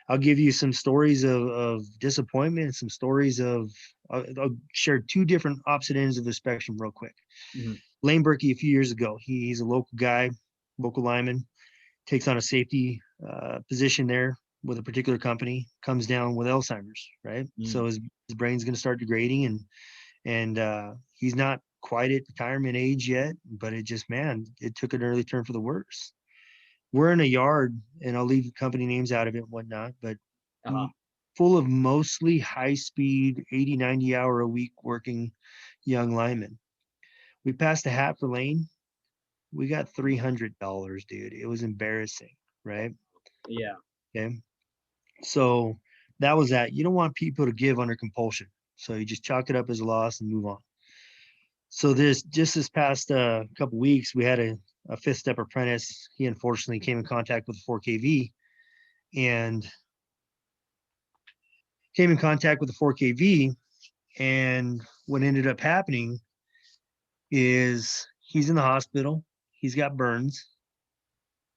I'll give you some stories of disappointment and some stories of I'll share two different opposite ends of the spectrum real quick. Mm-hmm. Lane Berkey, a few years ago, he's a local guy, local lineman, takes on a safety position there with a particular company, comes down with Alzheimer's, right? Mm. So his brain's going to start degrading, and he's not quite at retirement age yet, but it just, man, it took an early turn for the worse. We're in a yard, and I'll leave company names out of it and whatnot, but Uh-huh. full of mostly high speed, 80, 90 hour a week working young linemen. We passed a hat for Lane. We got $300, dude. It was embarrassing, right? Yeah. Okay. So that was that. You don't want people to give under compulsion. So you just chalk it up as a loss and move on. So this past couple weeks, we had a fifth step apprentice. He unfortunately came in contact with a 4KV and came in contact with the 4KV. And what ended up happening is he's in the hospital. He's got burns.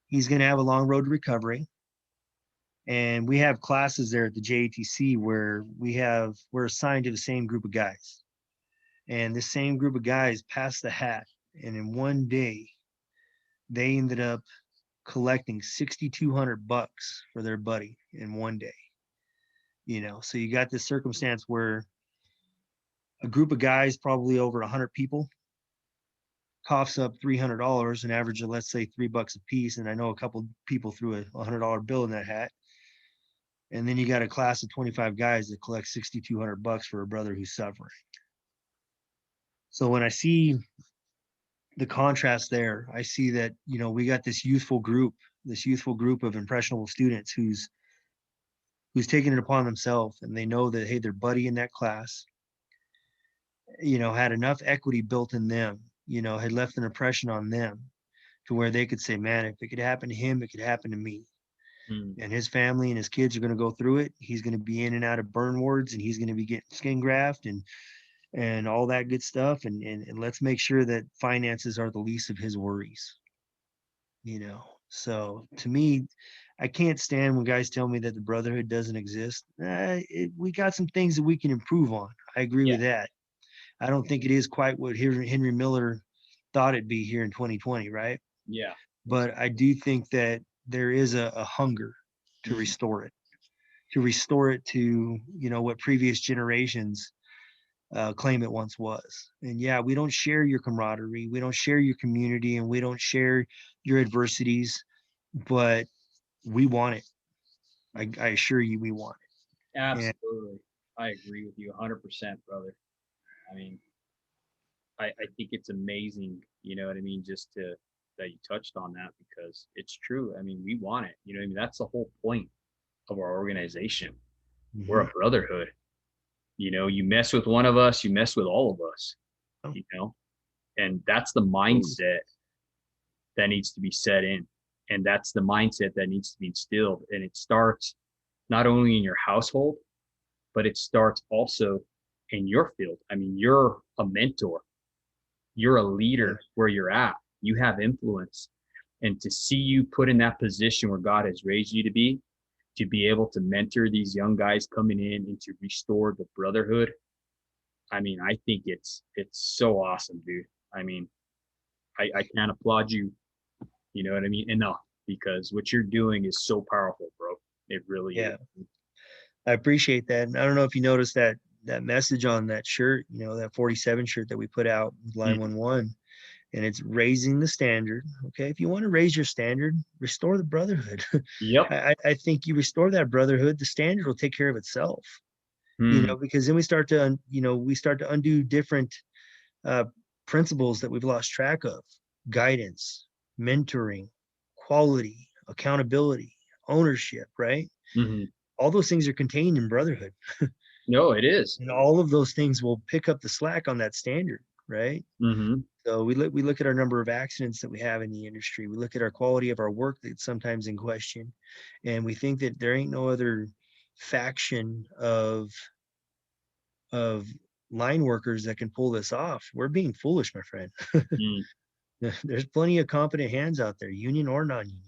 He's going to have a long road to recovery. And we have classes there at the JATC where we're assigned to the same group of guys. And this same group of guys passed the hat. And in one day, they ended up collecting $6,200 for their buddy in one day. So you got this circumstance where a group of guys, probably over 100 people, coughs up $300, an average of, let's say, $3 a piece. And I know a couple people threw a $100 bill in that hat. And then you got a class of 25 guys that collect $6,200 for a brother who's suffering. So when I see the contrast there, I see that, we got this youthful group of impressionable students who's taking it upon themselves, and they know that, hey, their buddy in that class, had enough equity built in them, had left an impression on them to where they could say, man, if it could happen to him, it could happen to me. And his family and his kids are going to go through it. He's going to be in and out of burn wards, and he's going to be getting skin graft and all that good stuff. And let's make sure that finances are the least of his worries. So to me, I can't stand when guys tell me that the brotherhood doesn't exist. We got some things that we can improve on. I agree with that. I don't think it is quite what Henry Miller thought it'd be here in 2020, right? Yeah. But I do think that there is a hunger to restore it, to what previous generations claim it once was. And yeah, we don't share your camaraderie, we don't share your community, and we don't share your adversities, but we want it. I assure you, we want it. Absolutely. I agree with you 100%, brother. I mean, I think it's amazing, you know what I mean, just that you touched on that, because it's true. I mean, we want it. You know what I mean? That's the whole point of our organization. We're a brotherhood. You mess with one of us, you mess with all of us, and that's the mindset that needs to be set in. And that's the mindset that needs to be instilled. And it starts not only in your household, but it starts also in your field. I mean, you're a mentor, you're a leader where you're at, you have influence. And to see you put in that position where God has raised you to be able to mentor these young guys coming in and to restore the brotherhood. I mean, I think it's so awesome, dude. I mean, I can't applaud you, you know what I mean, enough, because what you're doing is so powerful, bro. It really is. I appreciate that. And I don't know if you noticed that message on that shirt, that 47 shirt that we put out with Line 11, and it's raising the standard. Okay. If you want to raise your standard, restore the brotherhood. Yep. I think you restore that brotherhood, the standard will take care of itself, because then we start to undo different principles that we've lost track of: guidance, mentoring, quality, accountability, ownership, right? All those things are contained in brotherhood. No, it is. And all of those things will pick up the slack on that standard, right? So we look at our number of accidents that we have in the industry. We look at our quality of our work that's sometimes in question, and we think that there ain't no other faction of line workers that can pull this off. We're being foolish, my friend. There's plenty of competent hands out there, union or non-union.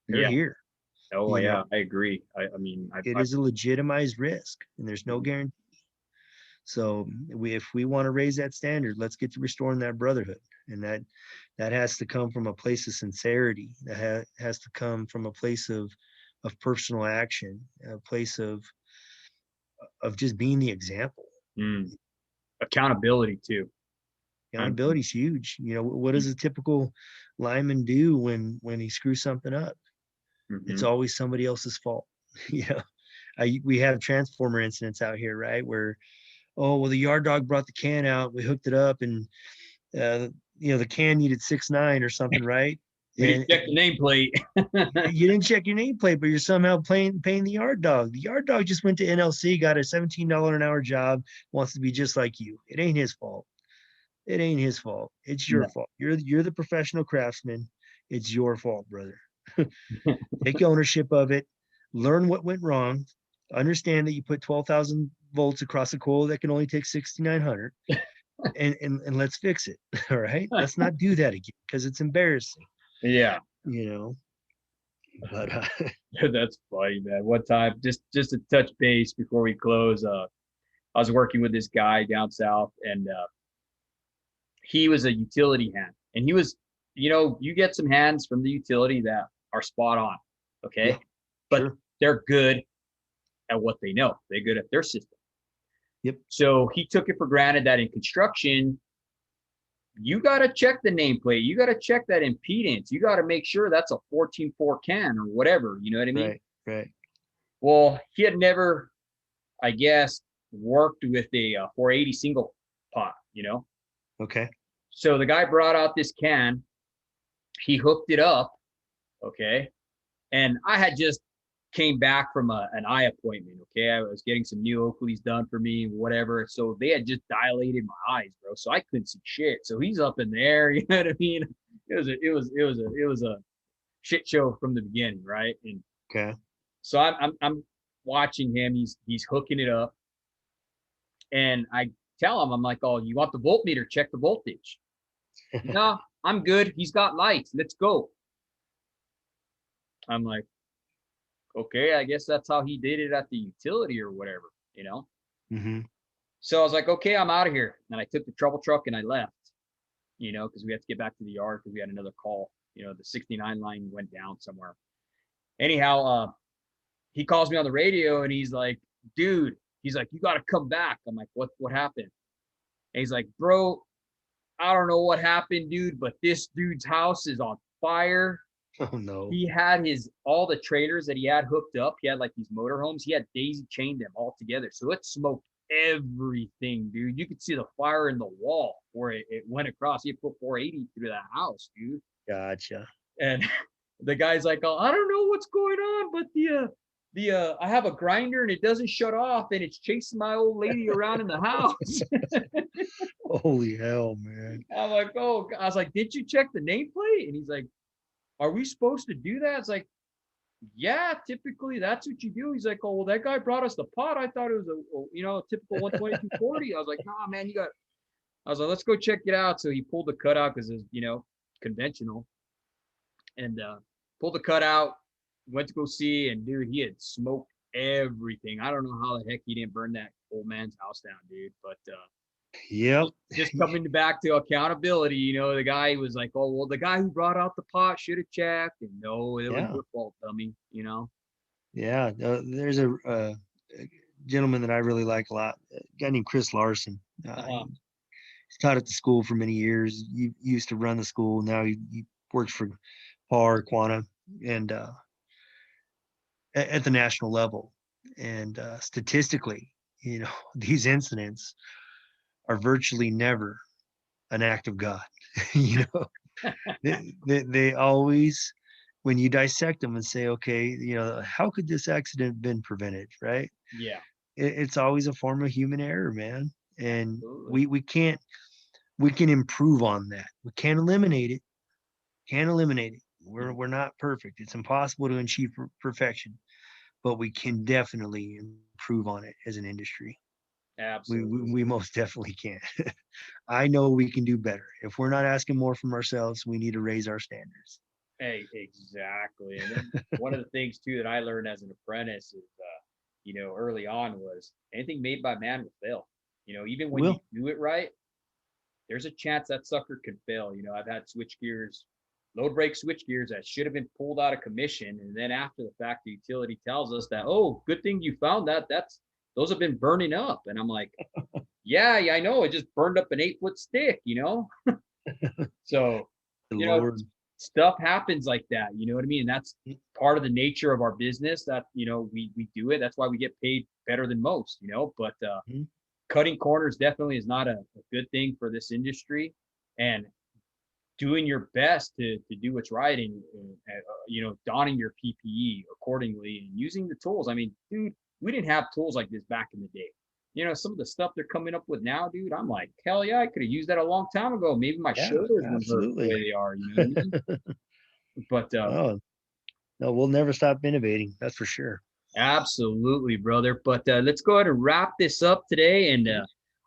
They're here. Oh, yeah, I agree. I mean, it is a legitimized risk, and there's no guarantee. So if we want to raise that standard, let's get to restoring that brotherhood. And that has to come from a place of sincerity. That has to come from a place of personal action, a place of just being the example. Accountability too. Accountability is huge. What does a typical lineman do when he screws something up? It's always somebody else's fault. We have transformer incidents out here, right? Where, oh, well, the yard dog brought the can out, we hooked it up, and the can needed 6.9 or something, right? We didn't check the nameplate. You didn't check your nameplate, but you're somehow paying the yard dog. The yard dog just went to NLC, got a $17 an hour job, wants to be just like you. It ain't his fault. It ain't his fault. It's your No. fault. You're the professional craftsman. It's your fault, brother. Take ownership of it. Learn what went wrong. Understand that you put 12,000 volts across a coil that can only take 6,900, and let's fix it. All right. Let's not do that again because it's embarrassing. Yeah. You know. But That's funny, man. One time, just to touch base before we close, I was working with this guy down south, and he was a utility hand, and he was, you get some hands from the utility that are spot on, okay, yeah, but sure. they're good at what they know. They're good at their system. Yep. So he took it for granted that in construction, you got to check the nameplate. You got to check that impedance. You got to make sure that's a 14.4 can or whatever. You know what I mean? Right. Well, he had never, I guess, worked with a 480 single pot, Okay. So the guy brought out this can. He hooked it up. Okay. And I had just came back from an eye appointment. Okay. I was getting some new Oakleys done for me, whatever. So they had just dilated my eyes, bro. So I couldn't see shit. So he's up in there. You know what I mean? It was a shit show from the beginning. Right. And okay. So I'm watching him. He's hooking it up. And I tell him, I'm like, oh, you want the voltmeter? Check the voltage. No, I'm good. He's got lights. Let's go. I'm like, okay, I guess that's how he did it at the utility or whatever, Mm-hmm. So I was like, okay, I'm out of here. And I took the trouble truck and I left, because we had to get back to the yard because we had another call. The 69 line went down somewhere. Anyhow, he calls me on the radio and he's like, dude, he's like, you got to come back. I'm like, what happened? And he's like, bro, I don't know what happened, dude, but this dude's house is on fire. Oh no. He had all the trailers that he had hooked up. He had like these motorhomes. He had daisy chained them all together. So it smoked everything, dude. You could see the fire in the wall where it went across. He put 480 through that house, dude. Gotcha. And the guy's like, oh, I don't know what's going on, but I have a grinder and it doesn't shut off and it's chasing my old lady around in the house. Holy hell, man. I'm like, oh, I was like, did you check the nameplate? And he's like, are we supposed to do that? It's like, yeah, typically that's what you do. He's like, oh, well, that guy brought us the pot. I thought it was a typical 12240. I was like, nah, man, I was like, let's go check it out. So he pulled the cutout because it's, conventional, and pulled the cutout, went to go see, and dude, he had smoked everything. I don't know how the heck he didn't burn that old man's house down, dude. But yep. Just coming back to accountability, the guy was like, oh, well, the guy who brought out the pot should have checked. And no, it was your fault, dummy, Yeah. There's a gentleman that I really like a lot, a guy named Chris Larson. He's taught at the school for many years. He used to run the school. Now he works for PAR, Quanta, and at the national level. And statistically, these incidents are virtually never an act of God. They always, when you dissect them and say, okay, how could this accident have been prevented, right? Yeah. It's always a form of human error, man. And we can improve on that. We can't eliminate it. We're not perfect. It's impossible to achieve perfection, but we can definitely improve on it as an industry. Absolutely. We most definitely can. I know we can do better. If we're not asking more from ourselves, we need to raise our standards. Hey, exactly. And then one of the things too that I learned as an apprentice is, early on was anything made by man will fail. Even when you do it right, there's a chance that sucker could fail. I've had switch gears, load brake switch gears that should have been pulled out of commission, and then after the fact, the utility tells us that, oh, good thing you found that. Those have been burning up. And I'm like, yeah, I know. It just burned up an 8-foot stick, So, stuff happens like that. You know what I mean? And that's part of the nature of our business that, we do it. That's why we get paid better than most, but cutting corners definitely is not a good thing for this industry. And doing your best to do what's right and donning your PPE accordingly and using the tools. I mean, dude, we didn't have tools like this back in the day. Some of the stuff they're coming up with now, dude, I'm like, hell yeah, I could have used that a long time ago. Maybe my Yeah, shoulders wouldn't hurt the absolutely. way they are. You know what I mean? But Oh, no, we'll never stop innovating. That's for sure. absolutely, brother. But let's go ahead and wrap this up today. And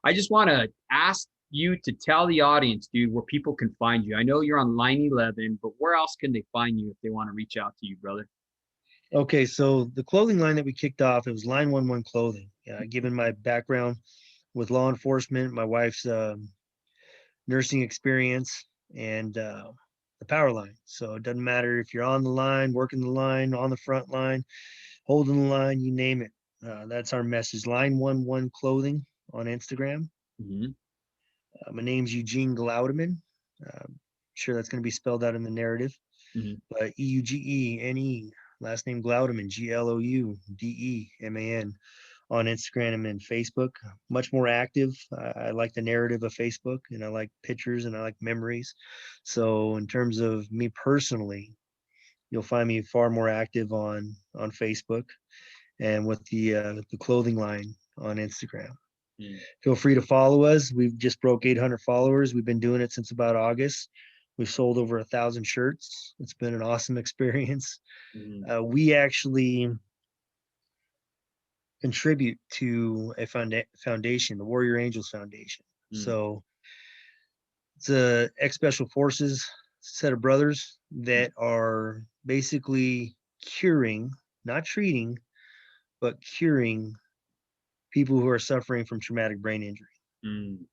I just want to ask you to tell the audience, dude, where people can find you. I know you're on Line 11, but where else can they find you if they want to reach out to you, brother? Okay, so the clothing line that we kicked off, it was Line 11 Clothing. Given my background with law enforcement, my wife's nursing experience, and the power line. So it doesn't matter if you're on the line, working the line, on the front line, holding the line, you name it. That's our message. Line 11 Clothing on Instagram. Mm-hmm. My name's Eugene Gloudeman. Sure that's going to be spelled out in the narrative, Mm-hmm. but Eugene, last name Gloudeman, Gloudeman on Instagram and Facebook. Much more active. I like the narrative of Facebook, and I like pictures, and I like memories. So in terms of me personally, you'll find me far more active on Facebook and with the clothing line on Instagram. Feel free to follow us. We've just broke 800 followers. We've been doing it since about August. We've sold over 1,000 shirts. It's been an awesome experience. Mm-hmm. We actually contribute to a foundation, the Warrior Angels Foundation. Mm-hmm. So it's a ex-special forces set of brothers that are basically curing, not treating, but curing people who are suffering from traumatic brain injury Mm-hmm.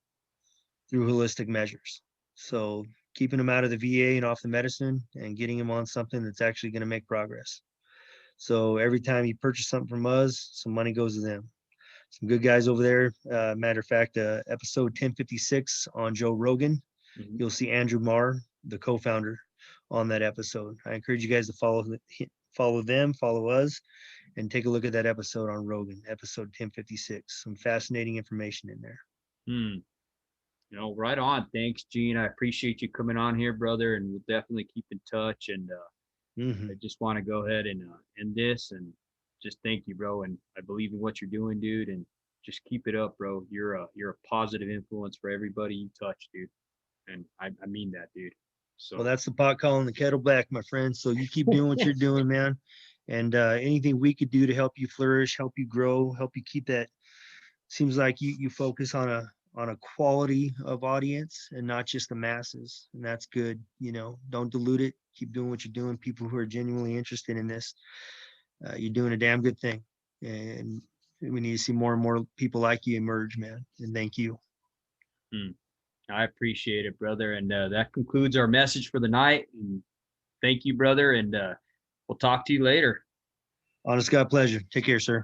through holistic measures. So keeping them out of the VA and off the medicine and getting them on something that's actually going to make progress. So every time you purchase something from us, some money goes to them. Some good guys over there. Matter of fact, episode 1056 on Joe Rogan, Mm-hmm. you'll see Andrew Marr, the co-founder, on that episode. I encourage you guys to follow them, follow us, and take a look at that episode on Rogan, episode 1056. Some fascinating information in there. Mm-hmm. Right on. Thanks, Gene. I appreciate you coming on here, brother, and we'll definitely keep in touch. And Mm-hmm. I just want to go ahead and end this and just thank you, bro. And I believe in what you're doing, dude. And just keep it up, bro. You're a positive influence for everybody you touch, dude. And I mean that, dude. Well, So that's the pot calling the kettle black, my friend. So you keep doing what you're doing, man. And anything we could do to help you flourish, help you grow, help you keep that. Seems like you focus on a quality of audience and not just the masses, and that's good. Don't dilute it. Keep doing what you're doing. People who are genuinely interested in this, you're doing a damn good thing, and we need to see more and more people like you emerge, man. And thank you. I appreciate it, brother. And that concludes our message for the night. And thank you, brother. And we'll talk to you later. Honest God, pleasure. Take care, sir.